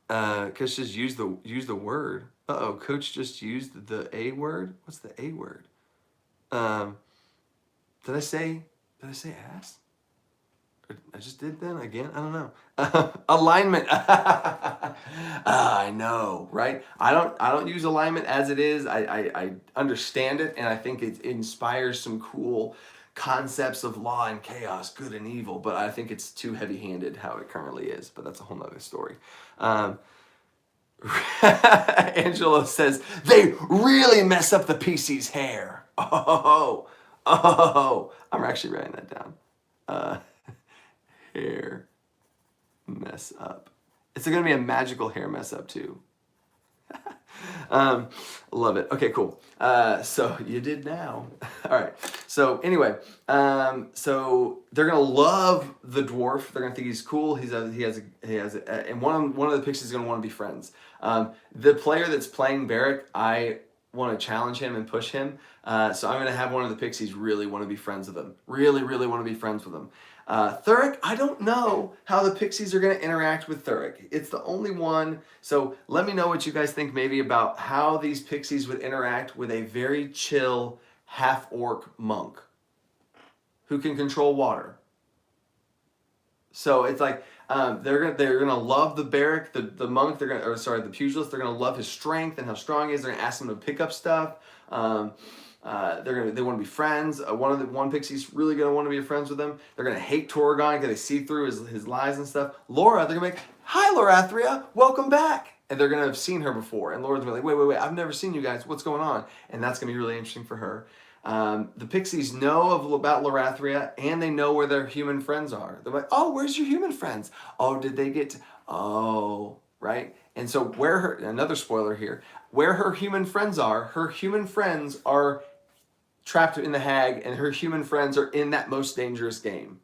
Coach just used the word. Uh-oh, Coach just used the A word. What's the A word? Um, did I say ass? I just did then again. I don't know. Alignment. I know, right? I don't use alignment as it is. I understand it, and I think it inspires some cool concepts of law and chaos, good and evil. But I think it's too heavy-handed how it currently is. But that's a whole nother story. Angelo says they really mess up the PC's hair. I'm actually writing that down. Hair mess up. It's going to be a magical hair mess up too. Love it. Okay, cool. So you did now. All right. So anyway, so they're gonna love the dwarf. They're gonna think he's cool. He has and one of the pixies is gonna want to be friends. The player that's playing Barrick, I want to challenge him and push him. So I'm gonna have one of the pixies really want to be friends with him. Really, really want to be friends with him. Thuric, I don't know how the pixies are going to interact with Thuric. It's the only one. So let me know what you guys think maybe about how these pixies would interact with a very chill half-orc monk who can control water. So it's like they're gonna love the barrack, the monk. The pugilist. They're gonna love his strength and how strong he is. They're gonna ask him to pick up stuff. They want to be friends. One pixie's really gonna want to be friends with him. They're gonna hate Torgon because they see through his lies and stuff. Laura, they're gonna be like, "Hi, Lorathria, welcome back," and they're gonna have seen her before. And Laura's gonna be like, "Wait, I've never seen you guys. What's going on?" And that's gonna be really interesting for her. The pixies know about Lorathria, and they know where their human friends are. They're like, "Oh, where's your human friends? Oh, did they get? Oh, right." And so another spoiler here, where her human friends are trapped in the hag, and her human friends are in that most dangerous game,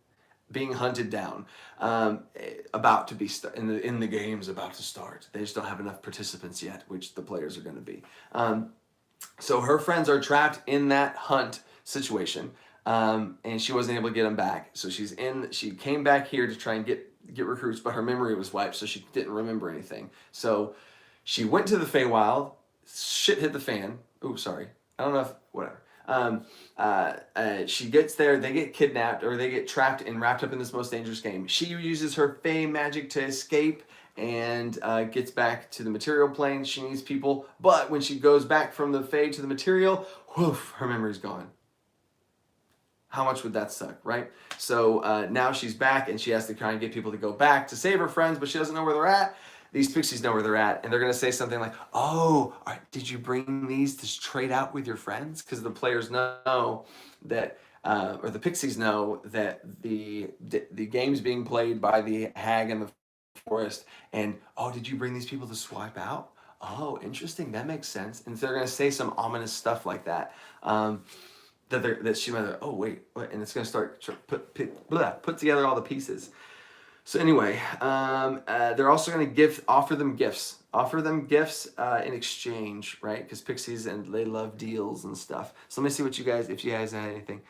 being hunted down, about to be in the game's about to start. They just don't have enough participants yet, which the players are going to be. So her friends are trapped in that hunt situation, and she wasn't able to get them back. So she came back here to try and get recruits, but her memory was wiped, so she didn't remember anything. So she went to the Feywild. Shit hit the fan. Oh, sorry. I don't know if whatever. She gets there, they get kidnapped, or they get trapped and wrapped up in this most dangerous game. She uses her Fey magic to escape and gets back to the material plane. She needs people, but when she goes back from the Fey to the material, whoof, her memory's gone. How much would that suck, right? So now she's back, and she has to try and get people to go back to save her friends, but she doesn't know where they're at. These pixies know where they're at, and they're going to say something like, "Oh, all right, did you bring these to trade out with your friends?" Because the players know that, or the pixies know that the game's being played by the hag in the forest. And, "Oh, did you bring these people to swipe out? Oh, interesting. That makes sense." And so they're going to say some ominous stuff like that. That she might, "Oh, wait," and it's going to start put together all the pieces. So anyway, they're also going to offer them gifts in exchange, right? Because pixies, and they love deals and stuff. So let me see if you guys had anything.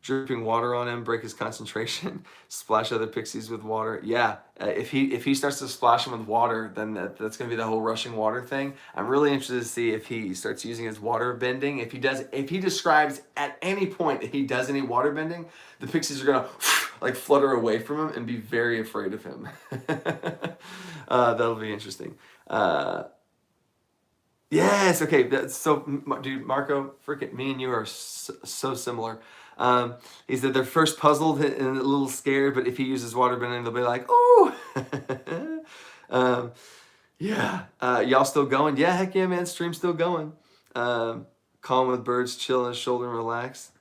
Dripping water on him, break his concentration, splash other pixies with water. Yeah, if he starts to splash them with water, then that's going to be the whole rushing water thing. I'm really interested to see if he starts using his water bending. If he describes at any point that he does any water bending, the pixies are going to like flutter away from him and be very afraid of him. That'll be interesting. Yes, okay. That's so, dude, Marco, freaking me and you are so similar. He said they're first puzzled and a little scared, but if he uses water bending, they'll be like, "Oh." Yeah. Y'all still going? Yeah, heck yeah, man. Stream's still going. Calm with birds, chill on his shoulder and relax.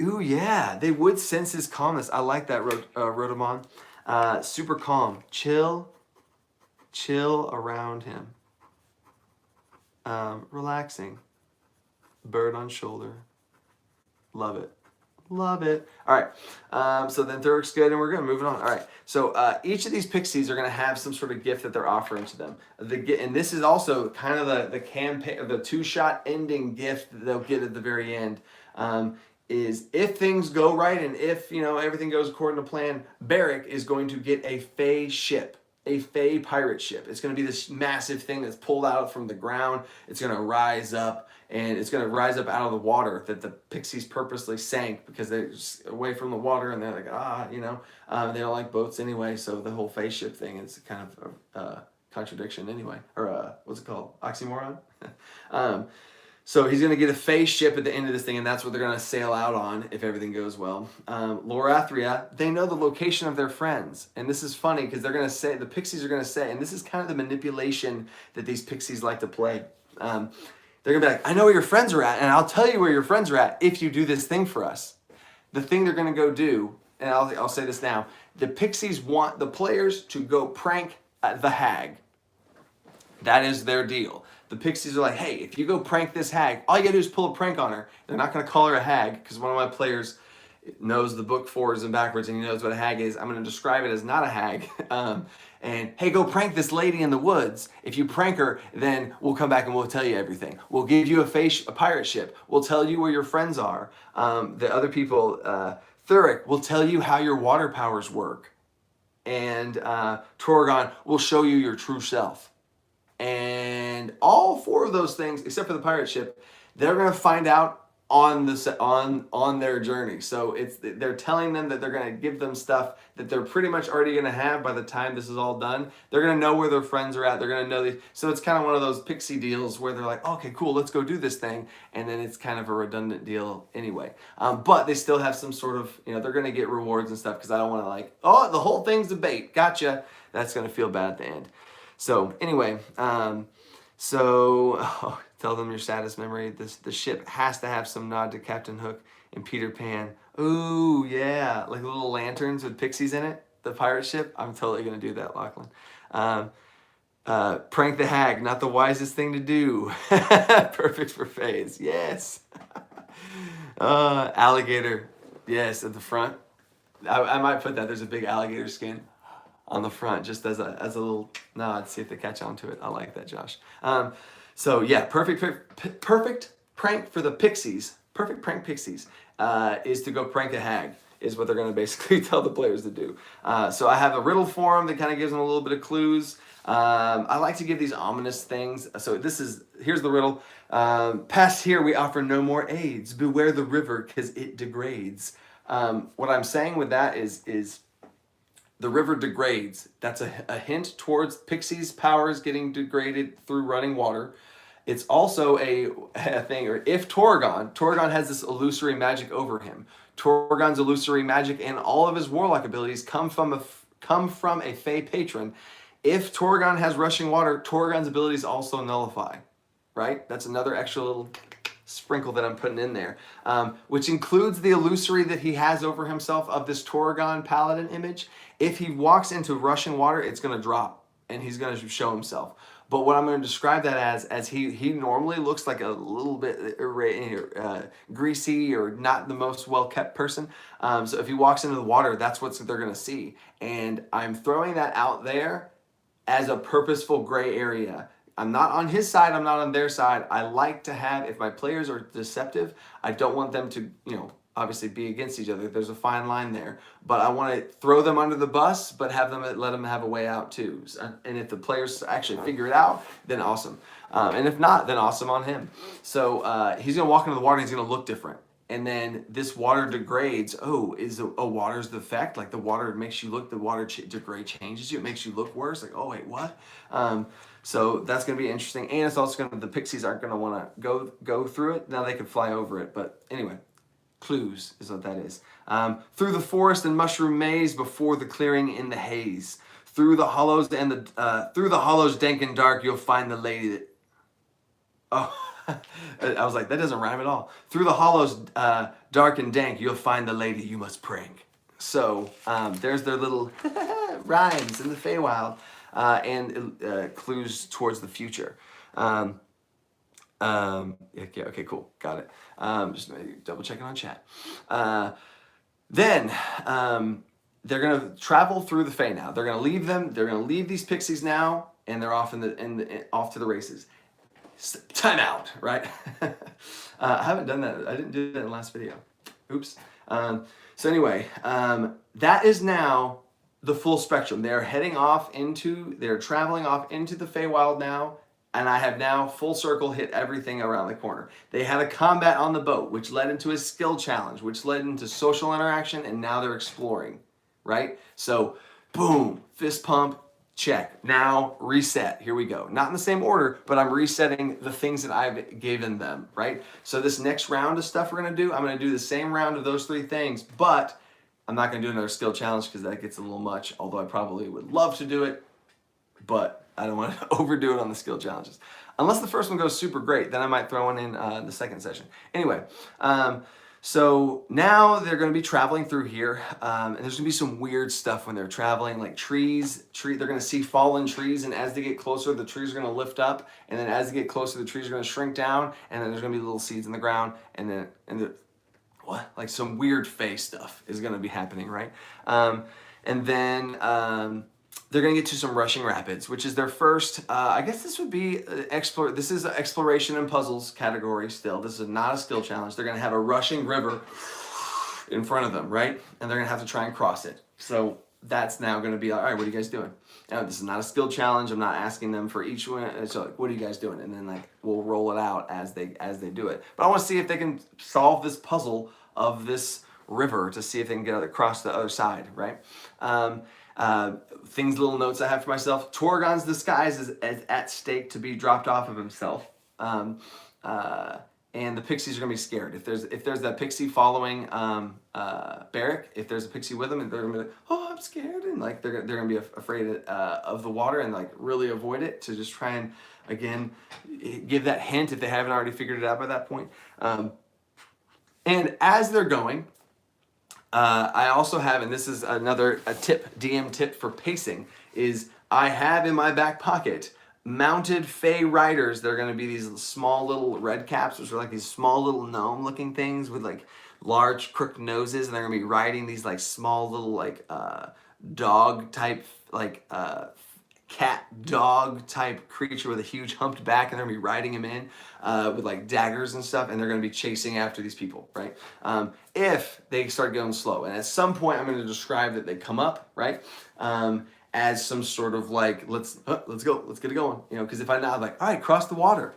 Ooh, yeah. They would sense his calmness. I like that, Rotomon. Super calm. Chill around him. Relaxing. Bird on shoulder. Love it. Love it. All right. So then Thurik's good, and we're good. Moving on. All right. So each of these pixies are going to have some sort of gift that they're offering to them. And this is also kind of the campaign, the two-shot ending gift that they'll get at the very end. Is if things go right and if everything goes according to plan, Barrick is going to get a Fey ship. a Fey pirate ship. It's going to be this massive thing that's pulled out from the ground. It's going to rise up, and it's going to rise up out of the water that the pixies purposely sank because they're just away from the water, and they're like, they don't like boats anyway. So the whole Fey ship thing is kind of a contradiction anyway, or what's it called? Oxymoron. So he's going to get a Fey ship at the end of this thing, and that's what they're going to sail out on if everything goes well. Lorathria, they know the location of their friends. And this is funny because they're going to say, the pixies are going to say, and this is kind of the manipulation that these pixies like to play. They're going to be like, I know where your friends are at, and I'll tell you where your friends are at if you do this thing for us. The thing they're going to go do, and I'll say this now, the pixies want the players to go prank the hag. That is their deal. The pixies are like, hey, if you go prank this hag, all you gotta do is pull a prank on her. They're not gonna call her a hag, because one of my players knows the book forwards and backwards, and he knows what a hag is. I'm gonna describe it as not a hag. And hey, go prank this lady in the woods. If you prank her, then we'll come back and we'll tell you everything. We'll give you a pirate ship. We'll tell you where your friends are. The other people, Thuric will tell you how your water powers work. And Torgon will show you your true self. And all four of those things, except for the pirate ship, they're going to find out on their journey. So they're telling them that they're going to give them stuff that they're pretty much already going to have by the time this is all done. They're going to know where their friends are at. They're going to know so it's kind of one of those pixie deals where they're like, okay, cool, let's go do this thing, and then it's kind of a redundant deal anyway. But they still have some sort of, they're going to get rewards and stuff, because I don't want to the whole thing's a bait. Gotcha. That's going to feel bad at the end. So anyway, tell them your saddest memory. The ship has to have some nod to Captain Hook and Peter Pan. Ooh, yeah, like little lanterns with pixies in it. The pirate ship. I'm totally gonna do that, Lachlan. Prank the hag, not the wisest thing to do. Perfect for Fays. Yes. Alligator. Yes, at the front. I might put that. There's a big alligator skin on the front, just as a little nod, see if they catch on to it. I like that, Josh. So yeah, perfect prank for the pixies. Perfect prank pixies is to go prank a hag, is what they're going to basically tell the players to do. So I have a riddle for them that kind of gives them a little bit of clues. I like to give these ominous things. So here's the riddle. Past here we offer no more aids. Beware the river, because it degrades. What I'm saying with that is the river degrades. That's a hint towards pixies' powers getting degraded through running water. It's also a thing, or if Torgon has this illusory magic over him. Torgon's illusory magic and all of his warlock abilities come from a Fey patron. If Torgon has rushing water, Torgon's abilities also nullify. Right? That's another extra little sprinkle that I'm putting in there, which includes the illusory that he has over himself of this Torgon paladin image. If he walks into rushing water, it's going to drop, and he's going to show himself. But what I'm going to describe that as he normally looks like a little bit greasy or not the most well-kept person. So if he walks into the water, that's what they're going to see. And I'm throwing that out there as a purposeful gray area. I'm not on his side, I'm not on their side. I like to have, if my players are deceptive, I don't want them to, obviously be against each other. There's a fine line there. But I want to throw them under the bus, but let them have a way out too. And if the players actually figure it out, then awesome. And if not, then awesome on him. So he's going to walk into the water and he's going to look different. And then this water degrades. Water's the effect? Like the water makes you look, the water degrade changes you. It makes you look worse. Like, oh wait, what? So that's going to be interesting. And it's also the pixies aren't going to want to go through it. Now they can fly over it. But anyway, clues is what that is. Through the forest and mushroom maze, before the clearing in the haze. Through the hollows dank and dark, you'll find the lady that... Oh, I was like, that doesn't rhyme at all. Through the hollows dark and dank, you'll find the lady you must prank. So there's their little rhymes in the Feywild. And clues towards the future. Okay, cool, got it. Just double checking on chat. Then they're gonna travel through the Fey now. They're gonna leave them. They're gonna leave these pixies now, and they're off off to the races. Time out, right? I haven't done that. I didn't do that in the last video. Oops. So anyway, that is now the full spectrum. They're traveling off into the Feywild now, and I have now full circle hit everything around the corner. They had a combat on the boat, which led into a skill challenge, which led into social interaction, and now they're exploring, right? So, boom, fist pump, check. Now reset. Here we go. Not in the same order, but I'm resetting the things that I've given them, right? So this next round of stuff we're gonna do, I'm gonna do the same round of those 3 things, but I'm not gonna do another skill challenge because that gets a little much, although I probably would love to do it, but I don't want to overdo it on the skill challenges. Unless the first one goes super great, then I might throw one in the second session. Anyway, so now they're going to be traveling through here, and there's going to be some weird stuff when they're traveling, like trees. They're going to see fallen trees, and as they get closer, the trees are going to lift up, and then as they get closer, the trees are going to shrink down, and then there's going to be little seeds in the ground, and then what? Like some weird face stuff is going to be happening, right? And then they're going to get to some rushing rapids, which is their first, I guess this would be, this is an exploration and puzzles category still. This is not a skill challenge. They're going to have a rushing river in front of them, right? And they're going to have to try and cross it. So that's now going to be, all right, what are you guys doing? Now, this is not a skill challenge. I'm not asking them for each one. So like, what are you guys doing? And then like, we'll roll it out as they do it. But I want to see if they can solve this puzzle of this river to see if they can get across the other side, right? Little notes I have for myself. Torgon's disguise is at stake to be dropped off of himself. And the pixies are gonna be scared. If there's that pixie following Barrick, if there's a pixie with them, and they're gonna be like, oh, I'm scared, and like they're gonna be afraid of the water and like really avoid it to just try and again give that hint if they haven't already figured it out by that point. And as they're going, I also have, and this is another DM tip for pacing, is I have in my back pocket mounted Fey riders. They're going to be these small little red caps, which are like these small little gnome looking things with like large crooked noses, and they're going to be riding these like small little like dog type like cat dog type creature with a huge humped back, and they're gonna be riding him in with like daggers and stuff, and they're gonna be chasing after these people, right? If they start going slow, and at some point I'm gonna describe that they come up, right? As some sort of like, let's go, let's get it going, you know, because if I'm not like, all right, cross the water.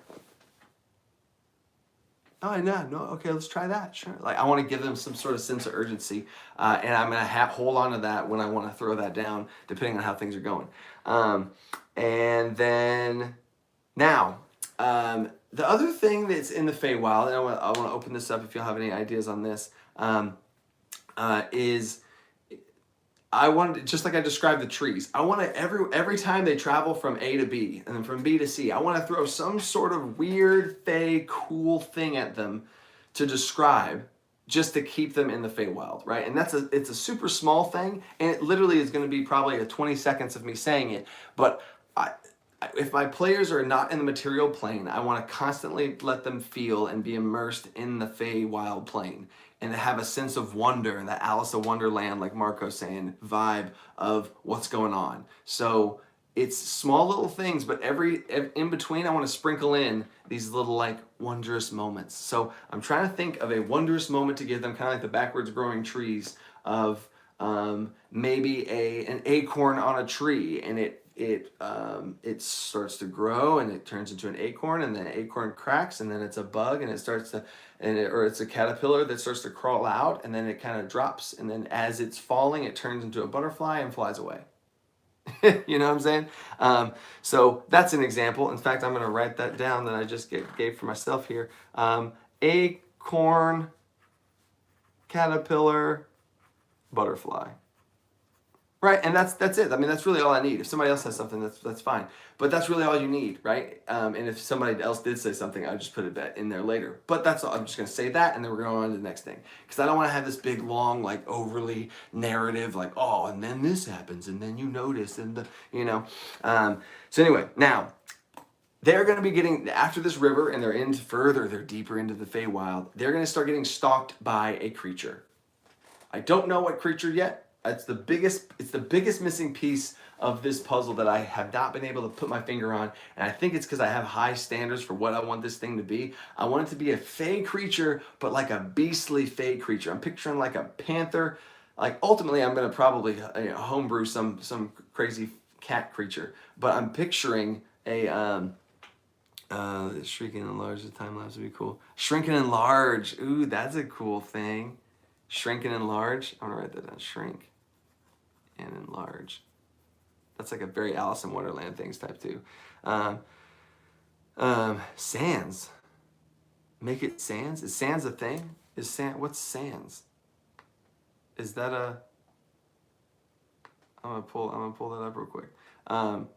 Oh, no, okay, let's try that, sure. Like, I want to give them some sort of sense of urgency, and I'm going to hold on to that when I want to throw that down, depending on how things are going. And then, now, the other thing that's in the Feywild, and I want to open this up if you'll have any ideas on this, is I wanted, just like I described the trees, I want to, every time they travel from A to B and then from B to C, I want to throw some sort of weird, Fey, cool thing at them to describe, just to keep them in the Feywild, right? And it's a super small thing, and it literally is going to be probably 20 seconds of me saying it, but if my players are not in the material plane, I want to constantly let them feel and be immersed in the Feywild plane and have a sense of wonder and that Alice of Wonderland, like Marco's saying, vibe of what's going on. So it's small little things, but in between, I want to sprinkle in these little like wondrous moments. So I'm trying to think of a wondrous moment to give them, kind of like the backwards growing trees of maybe an acorn on a tree, and it starts to grow and it turns into an acorn, and then the acorn cracks, and then it's a bug, and it starts to, or it's a caterpillar that starts to crawl out, and then it kind of drops, and then as it's falling, it turns into a butterfly and flies away. You know what I'm saying? So that's an example. In fact, I'm going to write that down that I just gave for myself here. Acorn, caterpillar, butterfly. Right, and that's it. I mean, that's really all I need. If somebody else has something, that's fine. But that's really all you need, right? And if somebody else did say something, I'll just put it in there later. But that's all. I'm just going to say that, and then we're going on to the next thing. Because I don't want to have this big, long, like, overly narrative, like, oh, and then this happens, and then you notice, and, you know. So anyway, now, they're going to be getting, after this river, and they're deeper into the Feywild, they're going to start getting stalked by a creature. I don't know what creature yet. It's the biggest missing piece of this puzzle that I have not been able to put my finger on, and I think it's because I have high standards for what I want this thing to be. I want it to be a Fey creature, but like a beastly Fey creature. I'm picturing like a panther, like ultimately I'm gonna probably homebrew some crazy cat creature, but I'm picturing a shrinking and enlarge. The time lapse would be cool. Shrink and enlarge. Ooh, that's a cool thing. Shrink and enlarge. I'm gonna write that down. Shrink and enlarge. That's like a very Alice in Wonderland things type too. Sands. Make it sands. Is sands a thing? Is sand? What's sands? Is that a? I'm gonna pull that up real quick. Whoa!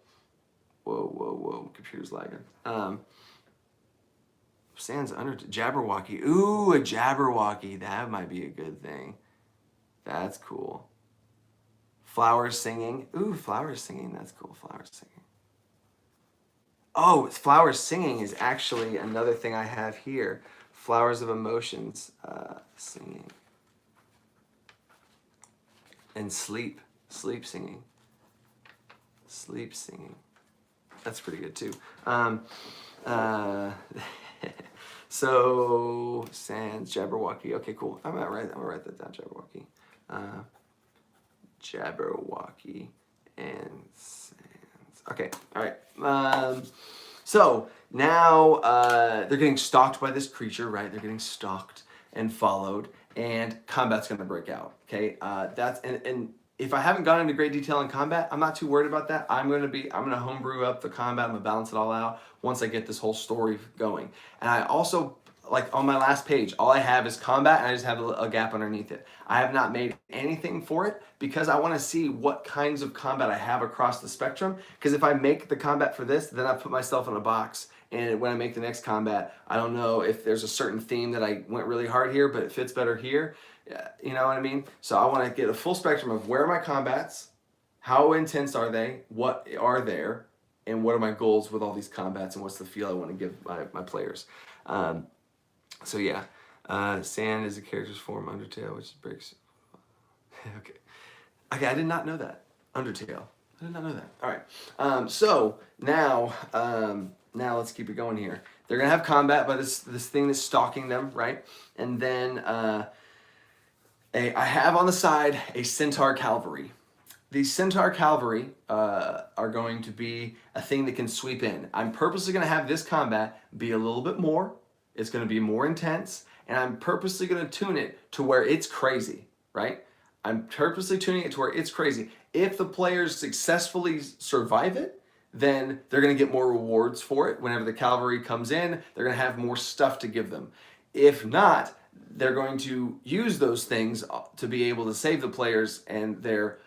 Computer's lagging. Sands under Jabberwocky. Ooh, a Jabberwocky. That might be a good thing. That's cool. Flowers singing. Ooh, flowers singing. That's cool. Flowers singing. Oh, flowers singing is actually another thing I have here. Flowers of emotions singing. And sleep singing. Sleep singing. That's pretty good too. So Sands, Jabberwocky. Okay, cool. I'm gonna write that down. Jabberwocky. Jabberwocky and Sands. Okay, all right. So now they're getting stalked by this creature, right? They're getting stalked and followed, and combat's gonna break out. Okay, that's and if I haven't gone into great detail in combat, I'm not too worried about that. I'm gonna homebrew up the combat. I'm gonna balance it all out once I get this whole story going. And I also, like on my last page, all I have is combat, and I just have a gap underneath it. I have not made anything for it because I want to see what kinds of combat I have across the spectrum. Because if I make the combat for this, then I put myself in a box. And when I make the next combat, I don't know if there's a certain theme that I went really hard here, but it fits better here. You know what I mean? So I want to get a full spectrum of where are my combats, how intense are they, what are there, and what are my goals with all these combats, and what's the feel I want to give my players. So yeah, Sand is a character's form, Undertale, which breaks. Okay, I did not know that. Undertale. I did not know that. All right. So now let's keep it going here. They're gonna have combat by this thing that's stalking them, right? And then I have on the side a Centaur Cavalry. These Centaur Cavalry are going to be a thing that can sweep in. I'm purposely going to have this combat be a little bit more. It's going to be more intense, and I'm purposely going to tune it to where it's crazy, right? I'm purposely tuning it to where it's crazy. If the players successfully survive it, then they're going to get more rewards for it. Whenever the cavalry comes in, they're going to have more stuff to give them. If not, they're going to use those things to be able to save the players, and their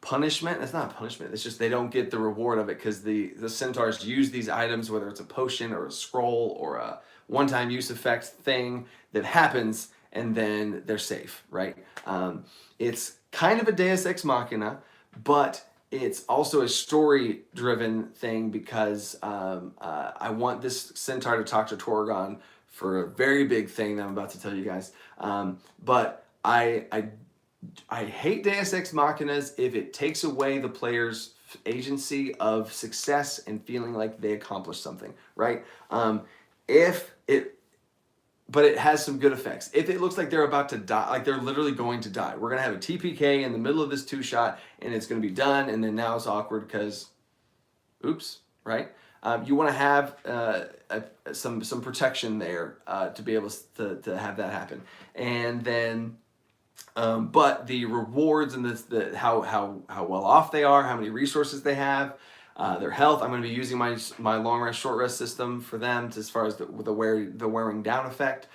punishment, it's not a punishment, it's just they don't get the reward of it because the centaurs use these items, whether it's a potion or a scroll or a one-time use effect thing that happens, and then they're safe, right? It's kind of a Deus Ex Machina, but it's also a story-driven thing because I want this centaur to talk to Torgon for a very big thing that I'm about to tell you guys. But I hate Deus Ex Machinas if it takes away the player's agency of success and feeling like they accomplished something, right? But it has some good effects. If it looks like they're about to die, like they're literally going to die, we're gonna have a TPK in the middle of this 2-shot, and it's gonna be done, and then now it's awkward because, oops, right? You want to have some protection there to be able to have that happen, and then. But the rewards and how well off they are, how many resources they have, their health. I'm going to be using my long rest, short rest system for them as far as the wearing down effect.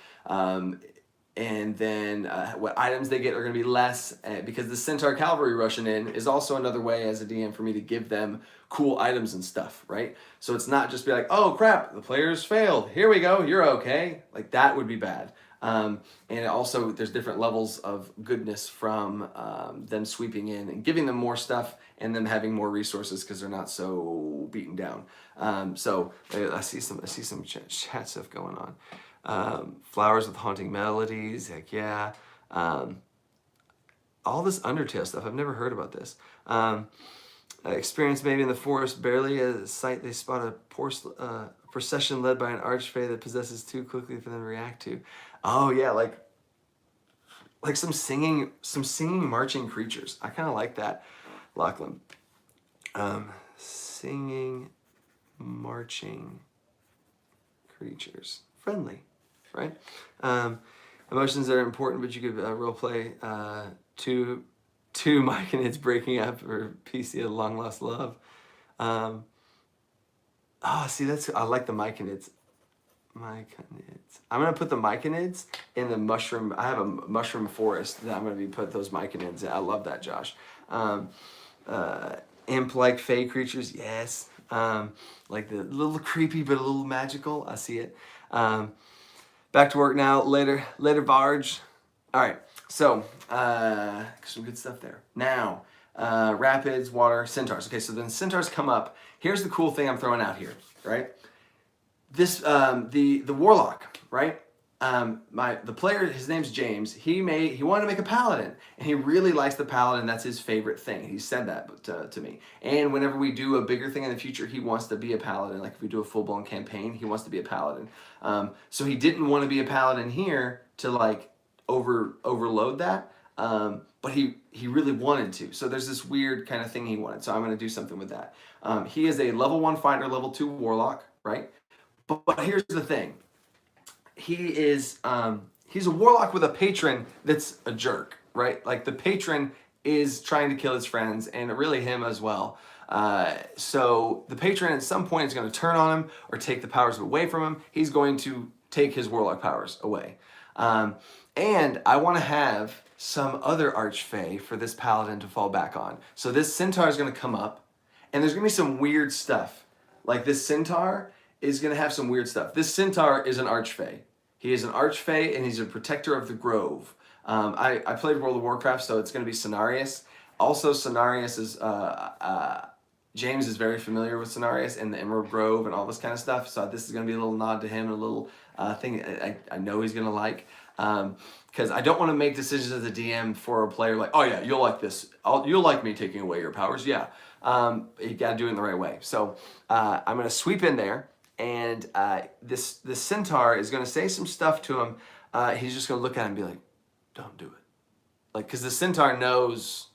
And then what items they get are going to be less because the Centaur Cavalry rushing in is also another way as a DM for me to give them cool items and stuff, right? So it's not just be like, oh crap, the players failed. Here we go, you're okay. Like that would be bad. And also there's different levels of goodness from them sweeping in and giving them more stuff and them having more resources because they're not so beaten down. So I see some chat stuff going on. Flowers with haunting melodies, heck yeah. All this Undertale stuff, I've never heard about this. Experience maybe in the forest, barely a sight they spot a procession led by an archfey that possesses too quickly for them to react to. Oh yeah, like like some singing marching creatures. I kind of like that, Lachlan. Singing, marching creatures, friendly, right? Emotions are important, but you could role play two Myconids breaking up or PC of long lost love. See, I like the Myconids. Myconids. I'm gonna put the Myconids in the mushroom. I have a mushroom forest that I'm gonna put those Myconids in. I love that, Josh. Imp-like fey creatures, yes. Like the little creepy but a little magical. I see it. Back to work now. Later, Barge. All right. So some good stuff there. Now, rapids, water, centaurs. Okay, so then centaurs come up. Here's the cool thing I'm throwing out here, right? This the warlock, right? The player, his name's James. He wanted to make a paladin, and he really likes the paladin. That's his favorite thing. He said that to me. And whenever we do a bigger thing in the future, he wants to be a paladin. Like if we do a full blown campaign, he wants to be a paladin. So he didn't want to be a paladin here to like overload that. But he really wanted to. So there's this weird kind of thing he wanted. So I'm going to do something with that. He is a level 1 fighter, level 2 warlock, right? But here's the thing. He's a warlock with a patron that's a jerk, right? Like the patron is trying to kill his friends and really him as well. So the patron at some point is going to turn on him or take the powers away from him. He's going to take his warlock powers away. And I want to have some other archfey for this paladin to fall back on. So this centaur is going to come up and there's going to be some weird stuff. Like this centaur is going to have some weird stuff. This centaur is an archfey. He is an archfey and he's a protector of the grove. I played World of Warcraft, so it's going to be Cenarius. Also, Cenarius is, James is very familiar with Cenarius and the Emerald Grove and all this kind of stuff. So this is going to be a little nod to him and a little thing I know he's going to like. Because I don't want to make decisions as a DM for a player like, oh yeah, you'll like this. You'll like me taking away your powers. Yeah. You got to do it in the right way. So I'm going to sweep in there. And this centaur is going to say some stuff to him. He's just going to look at him and be like, don't do it. Like, because the centaur knows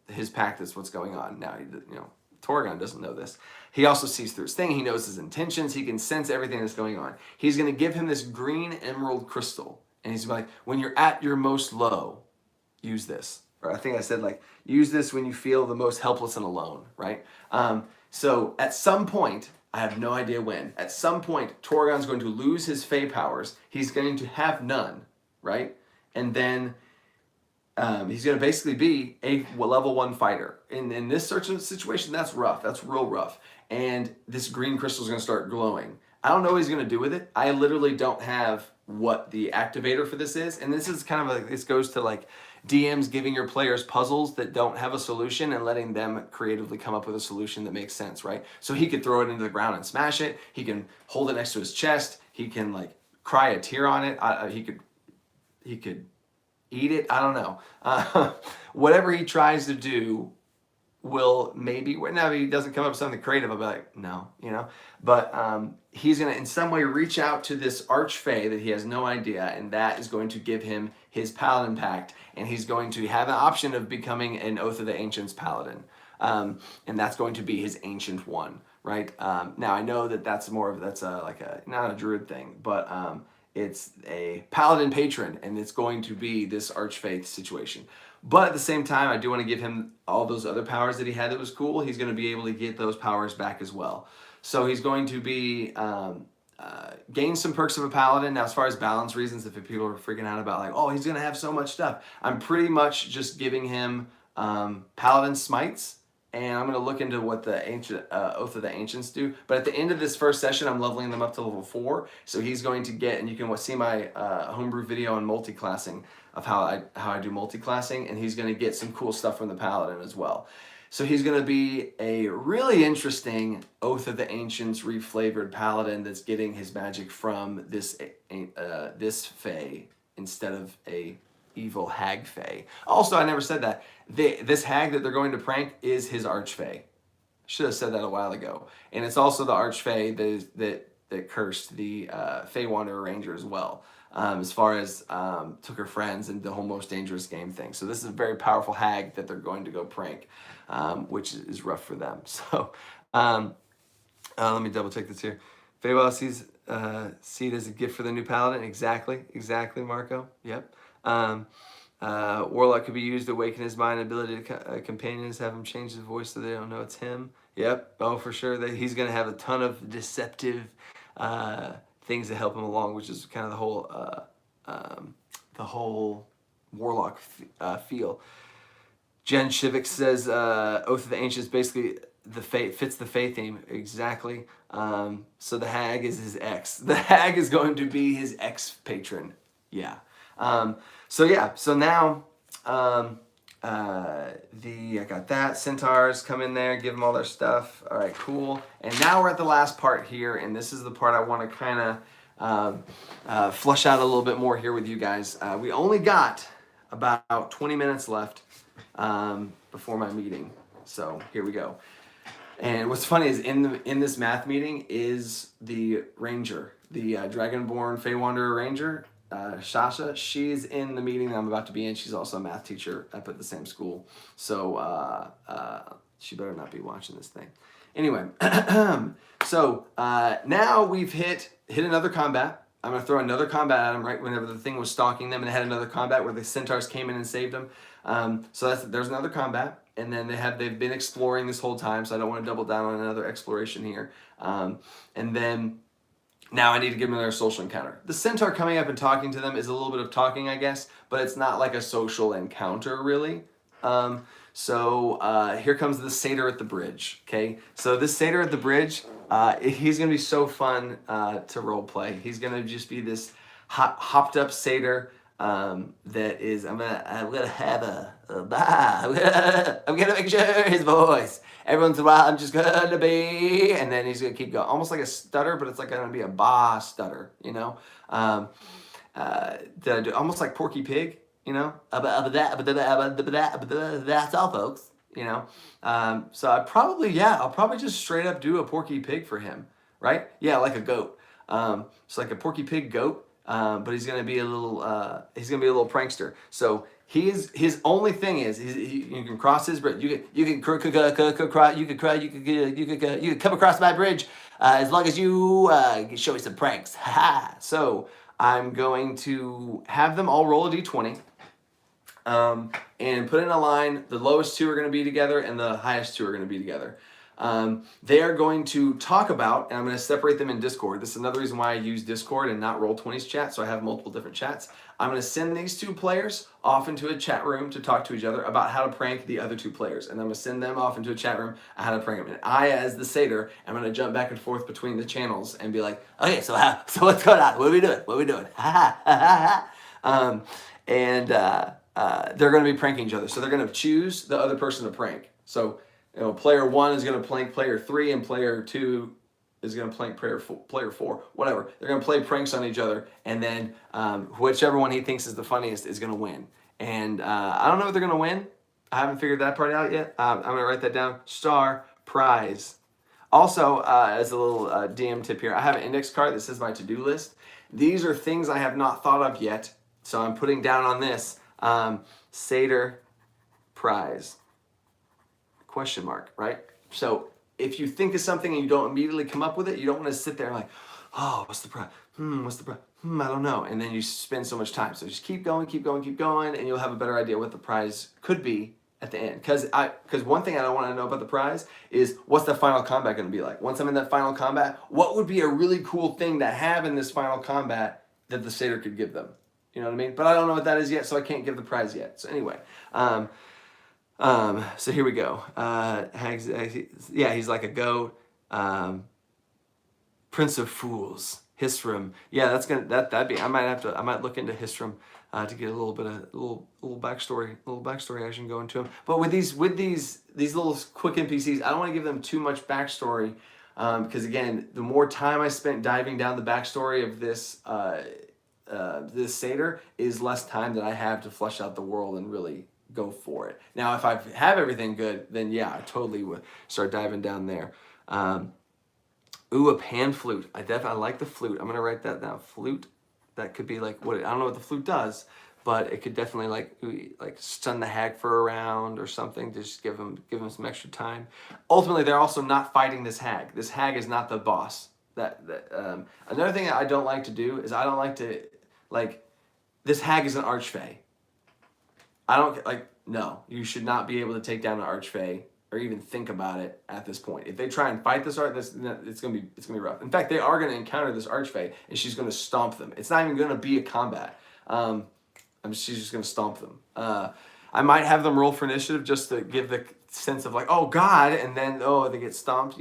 his pact is what's going on. Now, Torgon doesn't know this. He also sees through his thing. He knows his intentions. He can sense everything that's going on. He's going to give him this green emerald crystal. And he's like, when you're at your most low, use this. Or I think I said, like, use this when you feel the most helpless and alone, right? So at some point, I have no idea when. At some point, Torgon's going to lose his Fey powers. He's going to have none, right? And then he's going to basically be a level 1 fighter. In this sort of situation, that's rough. That's real rough. And this green crystal is going to start glowing. I don't know what he's going to do with it. I literally don't have what the activator for this is. And this is kind of this goes to like DMs giving your players puzzles that don't have a solution and letting them creatively come up with a solution that makes sense, right? So he could throw it into the ground and smash it. He can hold it next to his chest. He can like cry a tear on it. He could eat it. I don't know. Whatever he tries to do will maybe, now he doesn't come up with something creative, I'll be like, no, but he's going to in some way reach out to this archfey that he has no idea, and that is going to give him his paladin pact, and he's going to have an option of becoming an Oath of the Ancients paladin, and that's going to be his ancient one, right? Now I know that's not a druid thing, but it's a paladin patron, and it's going to be this archfey situation. But at the same time, I do want to give him all those other powers that he had that was cool. He's going to be able to get those powers back as well. So he's going to be gain some perks of a paladin. Now, as far as balance reasons, if people are freaking out about like, oh, he's going to have so much stuff, I'm pretty much just giving him paladin smites. And I'm going to look into what the ancient Oath of the Ancients do. But at the end of this first session, I'm leveling them up to level 4. So he's going to get, and you can see my homebrew video on multi-classing of how I do multi-classing, and he's going to get some cool stuff from the Paladin as well. So he's going to be a really interesting Oath of the Ancients reflavored Paladin that's getting his magic from this Fey instead of a evil hag Fey. Also, I never said that. This hag that they're going to prank is his archfey. Should have said that a while ago. And it's also the archfey that cursed the Fey Wanderer Ranger as well. as far as took her friends and the whole most dangerous game thing. So this is a very powerful hag that they're going to go prank, which is rough for them. So let me double check this here. Feywild see it as a gift for the new paladin. Exactly, Marco. Yep. Warlock could be used to awaken his mind and ability to companions, have him change his voice so they don't know it's him. Yep. Oh, for sure. He's going to have a ton of deceptive things to help him along, which is kind of the whole Warlock feel. Jen Shivik says Oath of the Ancients basically fits the Fae theme exactly. So the hag is his ex. The hag is going to be his ex patron. Yeah. So now I got that. Centaurs come in there, give them all their stuff. All right, cool. And now we're at the last part here, and this is the part I want to kind of flush out a little bit more here with you guys. We only got about 20 minutes left before my meeting, so here we go. And what's funny is in this math meeting is the ranger, the Dragonborn Fey Wanderer Ranger. Shasha, she's in the meeting that I'm about to be in. She's also a math teacher up at the same school. So she better not be watching this thing. Anyway, so now we've hit another combat. I'm going to throw another combat at them right whenever the thing was stalking them, and it had another combat where the centaurs came in and saved them. So there's another combat, and then they've been exploring this whole time, so I don't want to double down on another exploration here. And then now I need to give them their social encounter. The centaur coming up and talking to them is a little bit of talking, I guess, but it's not like a social encounter, really. So here comes the satyr at the bridge, okay? So this satyr at the bridge, he's going to be so fun to role play. He's going to just be this hopped up satyr that is, I'm gonna have I'm gonna make sure his voice every once in a while I'm just gonna be, and then he's gonna keep going, almost like a stutter, but it's like gonna be a ba stutter, you know. Almost like Porky Pig, you know. That's all, folks, you know. So I'll probably just straight up do a Porky Pig for him, right? Yeah, like a goat. So like a Porky Pig goat. But he's gonna be a little prankster. So his only thing is you can cross his bridge. You can come across my bridge as long as you show me some pranks. So I'm going to have them all roll a d20. And put in a line. The lowest two are going to be together, and the highest two are going to be together. They are going to talk about, and I'm going to separate them in Discord. This is another reason why I use Discord and not Roll20's chat, so I have multiple different chats. I'm going to send these two players off into a chat room to talk to each other about how to prank the other two players. And I'm going to send them off into a chat room on how to prank them. And I, as the satyr, am going to jump back and forth between the channels and be like, okay, so what's going on? What are we doing? And they're going to be pranking each other. So they're going to choose the other person to prank. So, you know, player 1 is going to prank player 3, and player 2 is going to prank player 4, whatever. They're going to play pranks on each other, and then whichever one he thinks is the funniest is going to win. And I don't know if they're going to win. I haven't figured that part out yet. I'm going to write that down. Star prize. Also, as a little DM tip here, I have an index card that says my to-do list. These are things I have not thought of yet, so I'm putting down on this satyr prize. Question mark, right? So if you think of something and you don't immediately come up with it, you don't want to sit there and like, oh, what's the prize? What's the prize? I don't know. And then you spend so much time. So just keep going, and you'll have a better idea what the prize could be at the end. Because one thing I don't want to know about the prize is what's the final combat going to be like? Once I'm in that final combat, what would be a really cool thing to have in this final combat that the satyr could give them? You know what I mean? But I don't know what that is yet, so I can't give the prize yet. So anyway, so here we go. He's like a goat. Prince of Fools, Histram. Yeah, that'd be. I might look into Histram to get a little bit of little backstory action going to him. But with these little quick NPCs, I don't want to give them too much backstory because again, the more time I spent diving down the backstory of this satyr is less time that I have to flesh out the world and really go for it. Now, if I have everything good, then yeah, I totally would start diving down there. A pan flute. I like the flute. I'm gonna write that down. Flute that could be like what I don't know what the flute does, but it could definitely like stun the hag for a round or something to just give him some extra time. Ultimately, they're also not fighting this hag. This hag is not the boss. Another thing that I don't like to do is I don't like to like this hag is an archfey. I don't like no. You should not be able to take down an archfey or even think about it at this point. If they try and fight this it's gonna be rough. In fact, they are gonna encounter this archfey and she's gonna stomp them. It's not even gonna be a combat. She's just gonna stomp them. I might have them roll for initiative just to give the sense of like, oh God, and then they get stomped,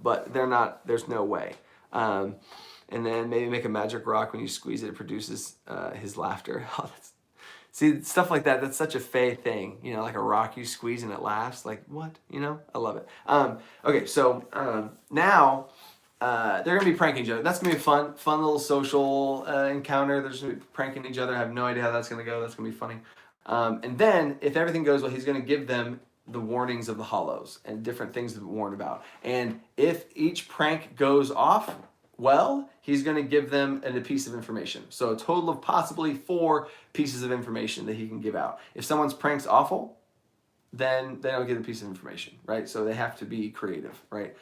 But they're not. There's no way. And then maybe make a magic rock. When you squeeze it, it produces his laughter. See, stuff like that. That's such a Fey thing, like a rock you squeeze and it laughs. Like what? I love it. Okay, so now. They're gonna be pranking each other. That's gonna be a fun little social encounter. They're just gonna be pranking each other. I have no idea how that's gonna go. That's gonna be funny. And then, if everything goes well, he's gonna give them the warnings of the hollows and different things to be warned about. And if each prank goes off well, he's gonna give them a piece of information. So a total of possibly 4 pieces of information that he can give out. If someone's prank's awful, then they don't get a piece of information, right? So they have to be creative, right?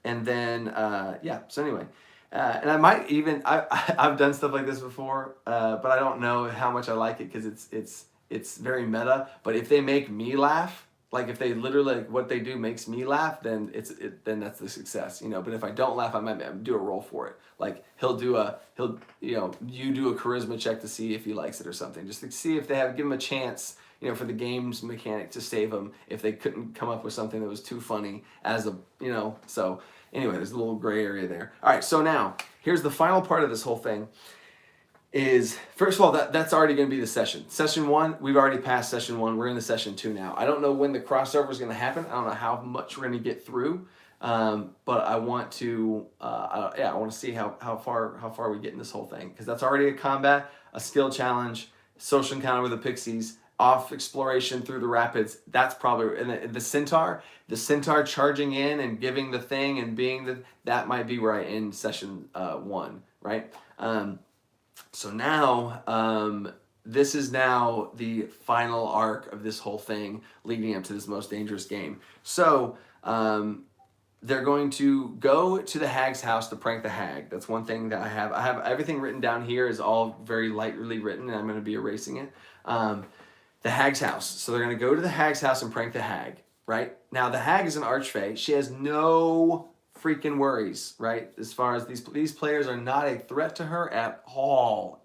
And then, so anyway, and I might even, I've done stuff like this before, but I don't know how much I like it because it's very meta. But if they make me laugh, like if they literally, like what they do makes me laugh, then then that's the success, But if I don't laugh, I might do a roll for it. Like you do a charisma check to see if he likes it or something, just to see if give him a chance, for the game's mechanic to save them if they couldn't come up with something that was too funny so anyway, there's a little gray area there. All right, so now here's the final part of this whole thing is, first of all, that's already going to be the session. Session 1, we've already passed session 1. We're in the session 2 now. I don't know when the crossover is going to happen. I don't know how much we're going to get through, but I want to, I want to see how far we get in this whole thing, because that's already a combat, a skill challenge, social encounter with the pixies, off exploration through the rapids. That's probably, and the centaur charging in and giving the thing and being that might be where I end session 1, right? So now this is now the final arc of this whole thing leading up to this most dangerous game. So they're going to go to the hag's house to prank the hag. That's one thing that I have everything written down here is all very lightly written, and I'm going to be erasing it. The hag's house. So they're going to go to the hag's house and prank the hag, right? Now, the hag is an archfey. She has no freaking worries, right? As far as these players are not a threat to her at all.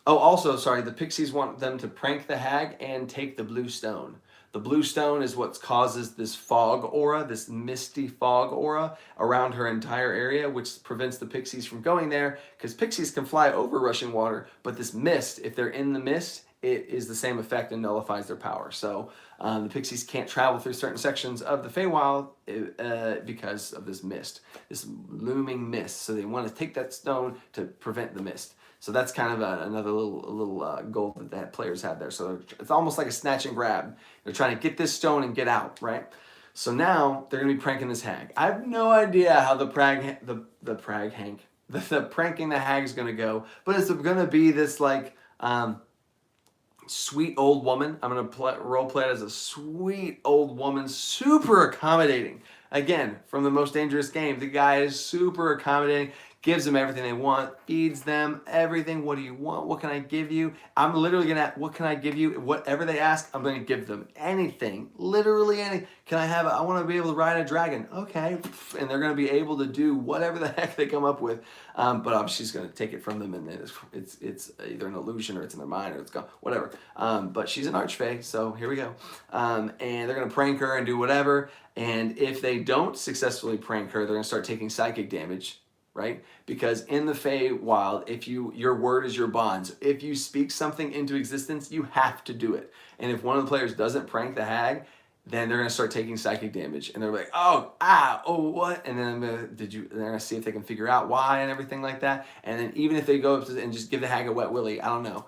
Also, sorry, the pixies want them to prank the hag and take the blue stone. The blue stone is what causes this fog aura, this misty fog aura around her entire area, which prevents the pixies from going there, because pixies can fly over rushing water, but this mist, if they're in the mist, it is the same effect and nullifies their power. So the pixies can't travel through certain sections of the Feywild because of this mist, this looming mist. So they want to take that stone to prevent the mist. So that's kind of another little goal that players have there. So it's almost like a snatch and grab. They're trying to get this stone and get out, right? So now they're gonna be pranking this hag. I have no idea how the pranking the hag is gonna go, but it's gonna be this like sweet old woman. I'm gonna role play it as a sweet old woman, super accommodating. Again, from the most dangerous game, the guy is super accommodating. Gives them everything they want, feeds them everything. What do you want? What can I give you? I'm literally gonna, what can I give you? Whatever they ask, I'm gonna give them anything, literally anything. I wanna be able to ride a dragon. Okay, and they're gonna be able to do whatever the heck they come up with. But she's gonna take it from them, and then it's either an illusion or it's in their mind or it's gone, whatever. But she's an archfey, so here we go. And they're gonna prank her and do whatever. And if they don't successfully prank her, they're gonna start taking psychic damage. Right? Because in the Feywild, your word is your bond. If you speak something into existence, you have to do it. And if one of the players doesn't prank the hag, then they're gonna start taking psychic damage, and they're like, what? And then they're gonna see if they can figure out why and everything like that. And then even if they go up and just give the hag a wet willy, I don't know,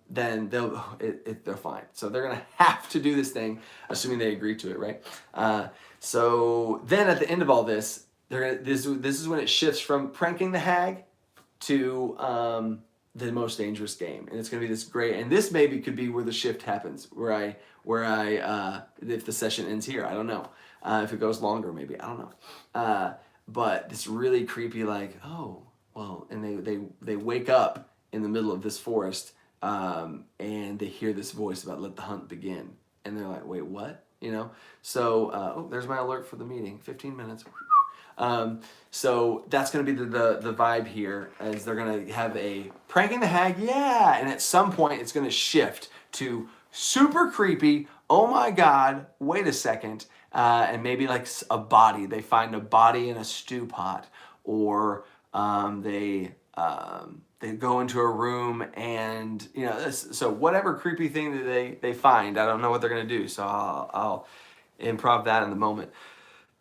then they're fine. So they're gonna have to do this thing, assuming they agree to it, right? So then at the end of all this. This is when it shifts from pranking the hag to the most dangerous game, and it's going to be this great. And this maybe could be where the shift happens, where I if the session ends here, I don't know. If it goes longer, maybe I don't know. But it's really creepy, like, oh well, and they wake up in the middle of this forest, and they hear this voice about let the hunt begin, and they're like, wait, what? You know? So oh, there's my alert for the meeting. 15 minutes. So that's going to be the vibe here, as they're going to have a pranking the hag, yeah, and at some point it's going to shift to super creepy, oh my god, wait a second, and maybe like a body. They find a body in a stew pot, or they go into a room, and you know, so whatever creepy thing that they find, I don't know what they're going to do, so I'll improv that in the moment.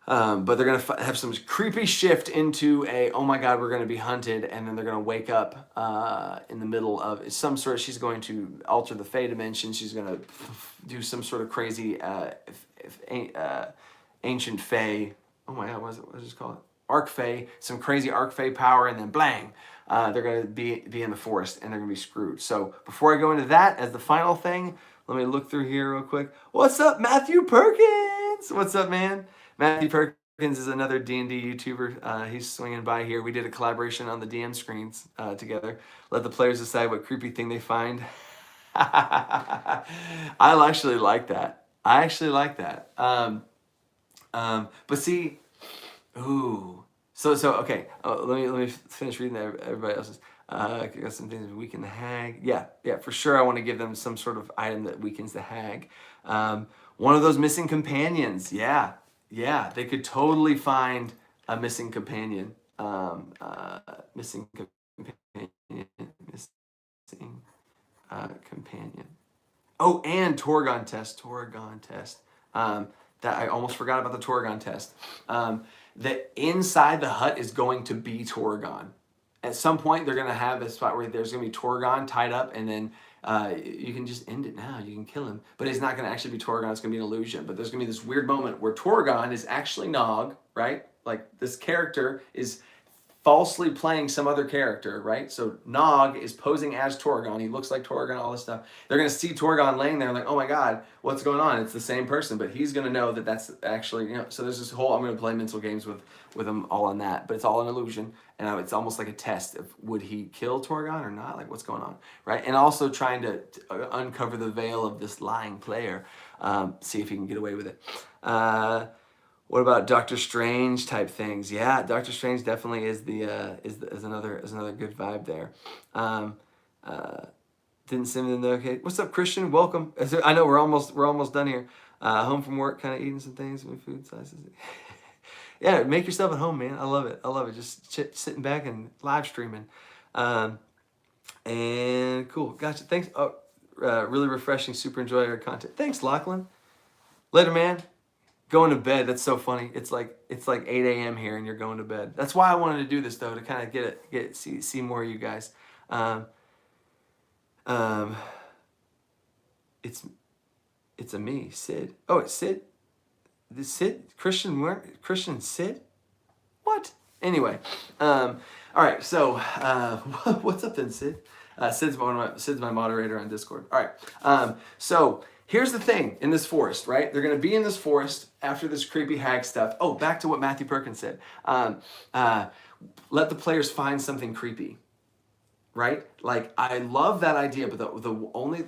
But they're going to have some creepy shift into a, oh my god, we're going to be hunted, and then they're going to wake up in the middle of some sort of, she's going to alter the Fey dimension, she's going to do some sort of crazy ancient Fey, oh my god, what is it called? Arc Fey, some crazy Arc Fey power, and then blang, they're going to be in the forest, and they're going to be screwed. So before I go into that as the final thing, let me look through here real quick. What's up, Matthew Perkins? What's up, man? Matthew Perkins is another D&D YouTuber. He's swinging by here. We did a collaboration on the DM screens together. Let the players decide what creepy thing they find. I actually like that. But see, ooh. So okay. Let me finish reading everybody else's. Got some things that weaken the hag. Yeah, for sure. I want to give them some sort of item that weakens the hag. One of those missing companions. Yeah, they could totally find a missing companion. Missing companion. Oh, and Torgon test. That I almost forgot about the Torgon test. That inside the hut is going to be Torgon. At some point, they're going to have a spot where there's going to be Torgon tied up, and then you can just end it now. You can kill him. But it's not going to actually be Torgon. It's going to be an illusion. But there's going to be this weird moment where Torgon is actually Nog, right? Like, this character is falsely playing some other character, right? So Nog is posing as Torgon. He looks like Torgon, all this stuff. They're going to see Torgon laying there like, oh my god, what's going on? It's the same person, but he's going to know that that's actually, you know, so there's this whole, I'm going to play mental games with them all on that, but it's all an illusion, and it's almost like a test of would he kill Torgon or not? Like, what's going on, right? And also trying to uncover the veil of this lying player, see if he can get away with it. What about Doctor Strange type things? Yeah, Doctor Strange definitely is another good vibe there. Didn't send in there. Okay, what's up, Christian? Welcome. I know we're almost done here. Home from work, kind of eating some things, some food sizes. Yeah, make yourself at home, man. I love it. Just sitting back and live streaming. And cool, gotcha. Thanks. Oh, really refreshing. Super enjoy our content. Thanks, Lachlan. Later, man. Going to bed. That's so funny. It's like 8 a.m. here, and you're going to bed. That's why I wanted to do this, though, to kind of see more of you guys. It's a me, Sid. Oh, it's Sid. The Sid Christian Sid. What? Anyway, all right. So, what's up then, Sid? Sid's my moderator on Discord. All right. So. Here's the thing in this forest, right? They're going to be in this forest after this creepy hag stuff. Oh, back to what Matthew Perkins said. Let the players find something creepy, right? Like, I love that idea, but the only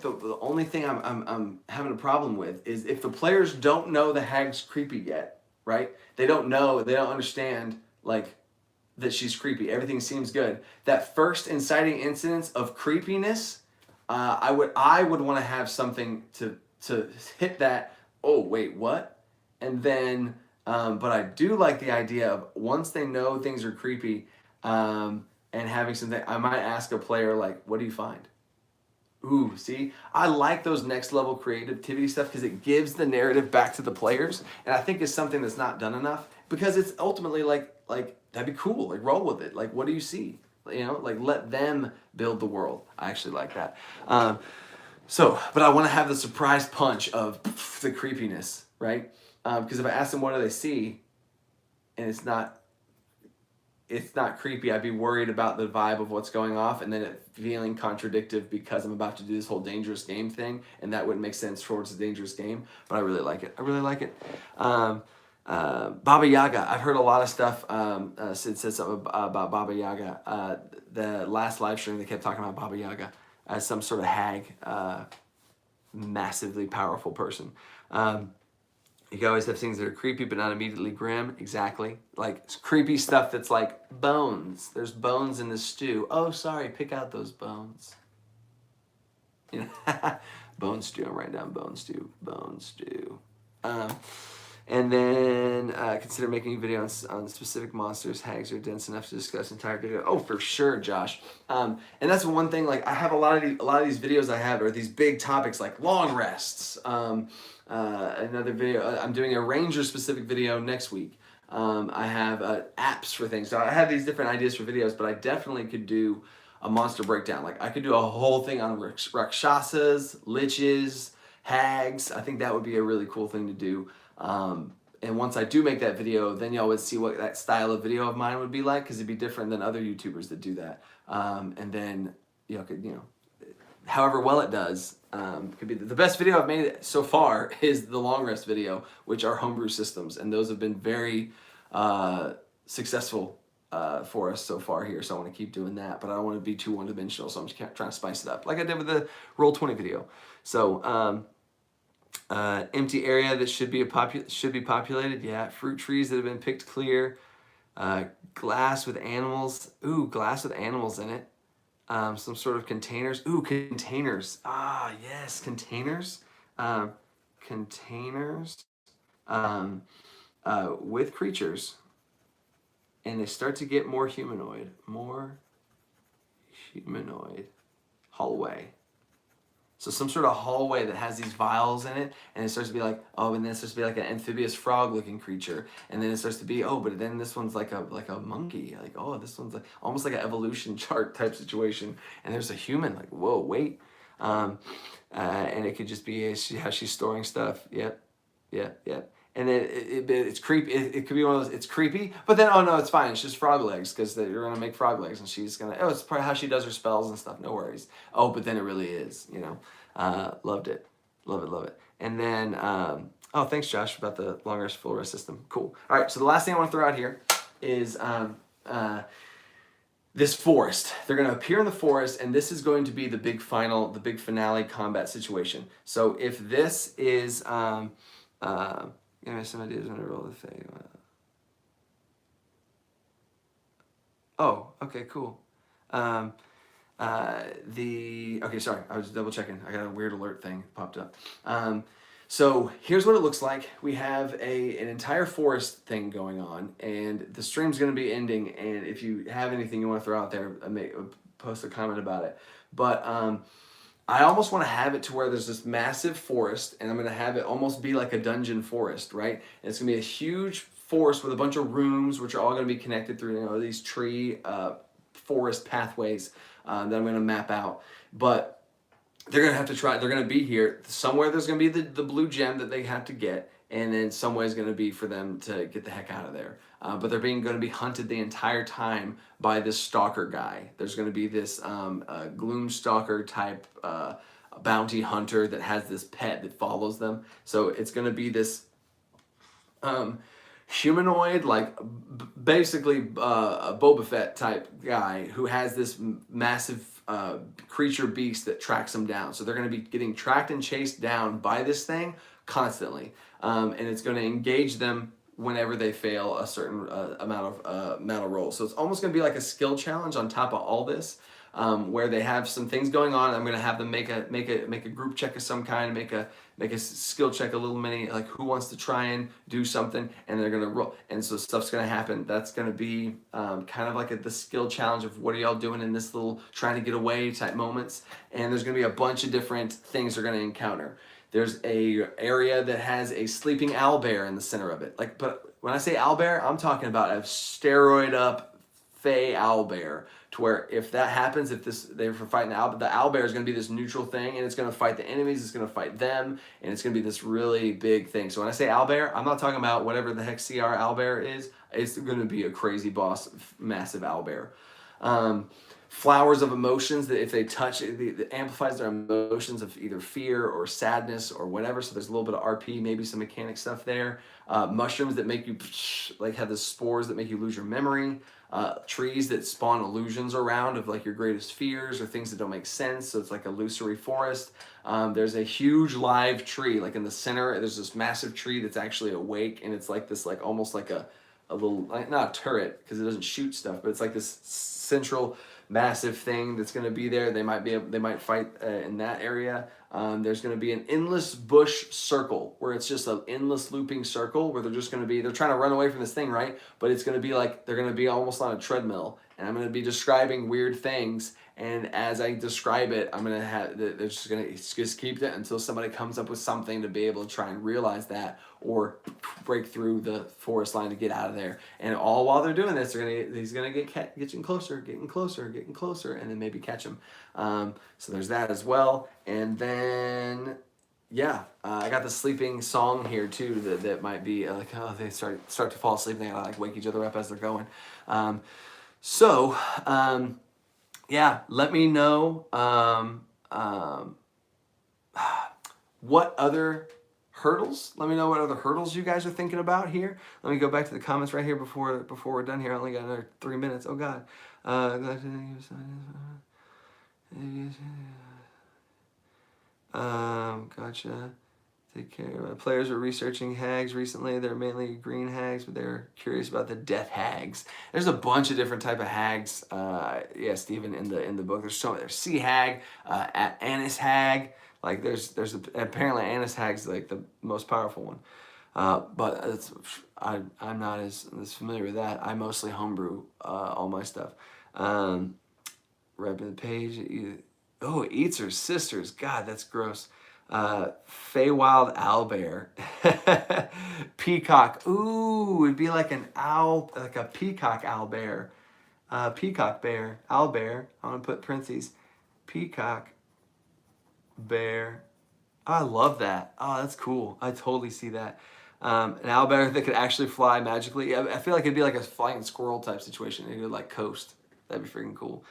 thing I'm having a problem with is if the players don't know the hag's creepy yet, right? They don't understand, like, that she's creepy. Everything seems good. That first inciting incidence of creepiness, I would want to have something to hit that, oh, wait, what? And then, but I do like the idea of once they know things are creepy, and having something, I might ask a player, like, what do you find? Ooh, see? I like those next level creativity stuff because it gives the narrative back to the players, and I think it's something that's not done enough because it's ultimately like that'd be cool, like, roll with it. Like, what do you see? You know, like, let them build the world. I actually like that. But I want to have the surprise punch of the creepiness, right? Because if I ask them what do they see, and it's not it's not creepy. I'd be worried about the vibe of what's going off, and then it feeling contradictive because I'm about to do this whole dangerous game thing, and that wouldn't make sense towards a dangerous game. But I really like it. I really like it. Baba Yaga. I've heard a lot of stuff. Sid said something about Baba Yaga. The last live stream, they kept talking about Baba Yaga as some sort of hag, massively powerful person. You can always have things that are creepy but not immediately grim. Exactly. Like creepy stuff that's like bones. There's bones in the stew. Oh, sorry. Pick out those bones. You know, bone stew. I'm writing down bone stew. Bone stew. And then consider making a video on specific monsters. Hags are dense enough to discuss entire video. Oh, for sure, Josh. And that's one thing. Like I have a lot of these videos I have are these big topics like long rests. Another video. I'm doing a ranger specific video next week. I have apps for things. So I have these different ideas for videos, but I definitely could do a monster breakdown. Like I could do a whole thing on rakshasas, liches, hags. I think that would be a really cool thing to do. And once I do make that video, then y'all would see what that style of video of mine would be like, because it'd be different than other YouTubers that do that. And then however well it does, could be the best video I've made so far is the long rest video, which are homebrew systems, and those have been very successful for us so far here. So I want to keep doing that, but I don't want to be too one-dimensional, so I'm just trying to spice it up, like I did with the Roll20 video. So. Empty area that should be populated. Yeah, fruit trees that have been picked clear. Glass with animals. Ooh, glass with animals in it. Some sort of containers. Ooh, containers. Ah, yes, containers. Containers with creatures, and they start to get more humanoid. More humanoid. Hallway. So some sort of hallway that has these vials in it, and it starts to be like, oh, and then it starts to be like an amphibious frog-looking creature, and then it starts to be, oh, but then this one's like a monkey, like, oh, this one's like almost like an evolution chart type situation, and there's a human, like, whoa, wait, and it could just be how she's storing stuff. Yep. And then it's creepy. It could be one of those. It's creepy, but then oh no, it's fine. It's just frog legs because you're gonna make frog legs, and she's gonna. Oh, it's probably how she does her spells and stuff. No worries. Oh, but then it really is. Loved it, love it. And then oh, thanks Josh about the long rest full rest system. Cool. All right. So the last thing I want to throw out here is this forest. They're going to appear in the forest, and this is going to be the big finale combat situation. So if this is give me some ideas when to roll the Feywild. Oh, okay, cool. Okay, sorry, I was double checking. I got a weird alert thing popped up. So here's what it looks like. We have an entire forest thing going on, and the stream's going to be ending. And if you have anything you want to throw out there, post a comment about it. But I almost want to have it to where there's this massive forest, and I'm going to have it almost be like a dungeon forest, right? And it's going to be a huge forest with a bunch of rooms, which are all going to be connected through these tree forest pathways that I'm going to map out. But they're going to have to try. They're going to be here somewhere. There's going to be the blue gem that they have to get, and then some way is going to be for them to get the heck out of there. But they're going to be hunted the entire time by this stalker guy. There's going to be this gloom stalker type bounty hunter that has this pet that follows them. So it's going to be this humanoid, like basically a Boba Fett type guy who has this massive creature beast that tracks them down. So they're going to be getting tracked and chased down by this thing constantly, and it's going to engage them whenever they fail a certain amount of rolls. So it's almost going to be like a skill challenge on top of all this, where they have some things going on. I'm going to have them make a group check of some kind, make a skill check, a little mini, like who wants to try and do something, and they're going to roll. And so stuff's going to happen. That's going to be kind of like the skill challenge of what are y'all doing in this little trying to get away type moments. And there's going to be a bunch of different things they're going to encounter. There's a area that has a sleeping owlbear in the center of it. But when I say owlbear, I'm talking about a steroid up Fey owlbear, to where if that happens, if they're fighting the owlbear is going to be this neutral thing, and it's going to fight the enemies, it's going to fight them, and it's going to be this really big thing. So when I say owlbear, I'm not talking about whatever the heck CR owlbear is. It's going to be a crazy boss, massive owlbear. Flowers of emotions, that if they touch it amplifies their emotions of either fear or sadness or whatever. So there's a little bit of RP, maybe some mechanic stuff there. Mushrooms that make you like have the spores that make you lose your memory. Trees that spawn illusions around of like your greatest fears or things that don't make sense. So it's like a illusory forest. There's a huge live tree, like in the center. There's this massive tree that's actually awake, and it's like this, like almost like a little, like, not a turret because it doesn't shoot stuff, but it's like this central massive thing that's going to be there. They might fight in that area. There's going to be an endless bush circle where it's just an endless looping circle where they're trying to run away from this thing, right? But it's going to be like they're going to be almost on a treadmill, and I'm going to be describing weird things. And as I describe it, I'm going to have, they're just keep it until somebody comes up with something to be able to try and realize that or break through the forest line to get out of there. And all while they're doing this, he's going to get getting closer, and then maybe catch him. So there's that as well. And then, yeah, I got the sleeping song here too that might be like, oh, they start to fall asleep and they gotta like wake each other up as they're going. Yeah, let me know what other hurdles. Let me know what other hurdles you guys are thinking about here. Let me go back to the comments right here before we're done here. I only got another 3 minutes. Oh God. Gotcha. Take care. Players were researching hags recently. They're mainly green hags, but they're curious about the death hags. There's a bunch of different type of hags. Yeah, Stephen, in the book. There's sea hag, anise hag. Like there's apparently anise hag's like the most powerful one. But I'm not as familiar with that. I mostly homebrew all my stuff. Repping the page. Oh, it eats her sisters. God, that's gross. Feywild owlbear. Peacock. Ooh, it'd be like an owl, like a peacock owlbear. Peacock bear. Owlbear. I'm going to put parentheses. Peacock bear. Oh, I love that. Oh, that's cool. I totally see that. An owlbear that could actually fly magically. I feel like it'd be like a flying squirrel type situation. It would like coast. That'd be freaking cool.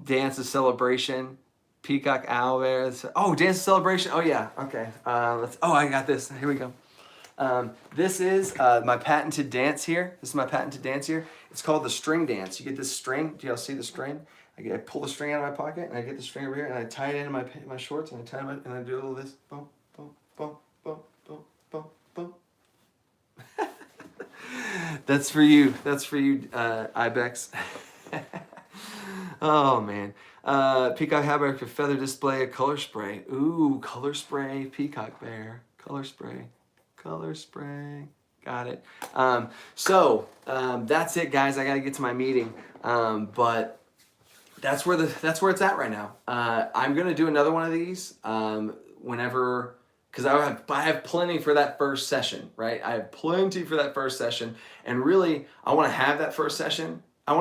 Dance of celebration. Peacock owlbear. Oh, dance of celebration. Oh yeah. Okay. I got this. Here we go. This is my patented dance here. It's called the string dance. You get this string. Do y'all see the string? I pull the string out of my pocket, and I get the string over here, and I tie it into my shorts, and I do a little this. Boom, boom, boom, boom, boom, boom, boom. That's for you. Ibex. Oh man. Peacock owlbear for feather display, a color spray. Ooh, color spray, peacock bear, color spray. Got it. That's it, guys. I gotta get to my meeting. But that's where it's at right now. I'm gonna do another one of these whenever, because I have plenty for that first session, right? I have plenty for that first session, and really I want to have that first session. I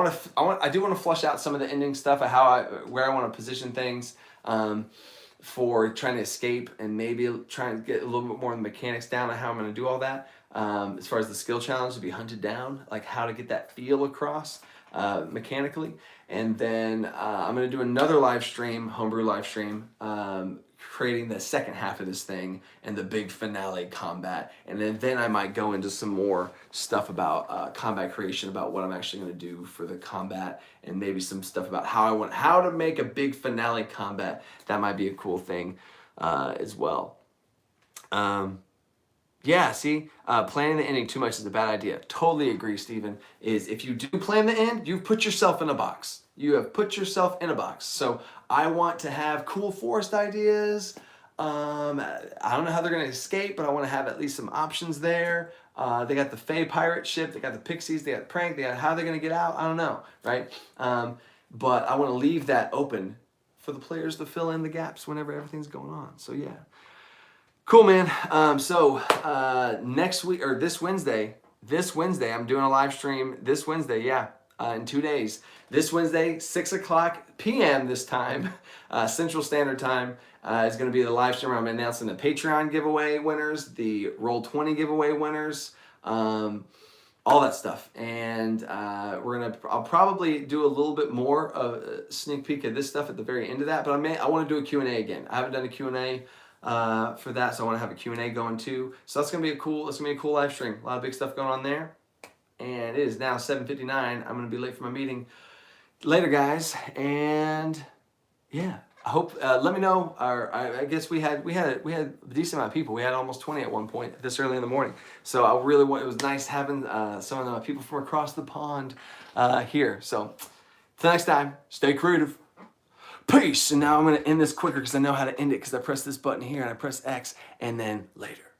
do want to flush out some of the ending stuff of where I want to position things for trying to escape, and maybe try and get a little bit more of the mechanics down on how I'm going to do all that. As far as the skill challenge to be hunted down, like how to get that feel across mechanically. And then I'm going to do another live stream, homebrew live stream, creating the second half of this thing and the big finale combat. And then I might go into some more stuff about combat creation, about what I'm actually going to do for the combat, and maybe some stuff about how to make a big finale combat. That might be a cool thing as well. Yeah, see, planning the ending too much is a bad idea. Totally agree, Stephen. If you do plan the end, you've put yourself in a box. You have put yourself in a box. So I want to have cool forest ideas. I don't know how they're going to escape, but I want to have at least some options there. They got the Fey pirate ship. They got the pixies. They got prank. They got how they're going to get out. I don't know, right? But I want to leave that open for the players to fill in the gaps whenever everything's going on. So yeah. Cool, man. Next week, or this Wednesday, I'm doing a live stream this Wednesday. Yeah. in 2 days. This Wednesday, 6 o'clock p.m. this time, Central Standard Time, is going to be the live stream where I'm announcing the Patreon giveaway winners, the Roll20 giveaway winners, all that stuff. And I'll probably do a little bit more of a sneak peek of this stuff at the very end of that, but I want to do a Q&A again. I haven't done a Q&A for that, so I want to have a Q&A going too. So that's gonna be a cool live stream. A lot of big stuff going on there. And it is now 7:59. I'm gonna be late for my meeting. Later, guys, and yeah, I hope. Let me know. I guess we had a decent amount of people. We had almost 20 at one point this early in the morning. So I really want. It was nice having some of the people from across the pond here. So till next time, stay creative. Peace. And now I'm gonna end this quicker because I know how to end it because I press this button here and I press X and then later.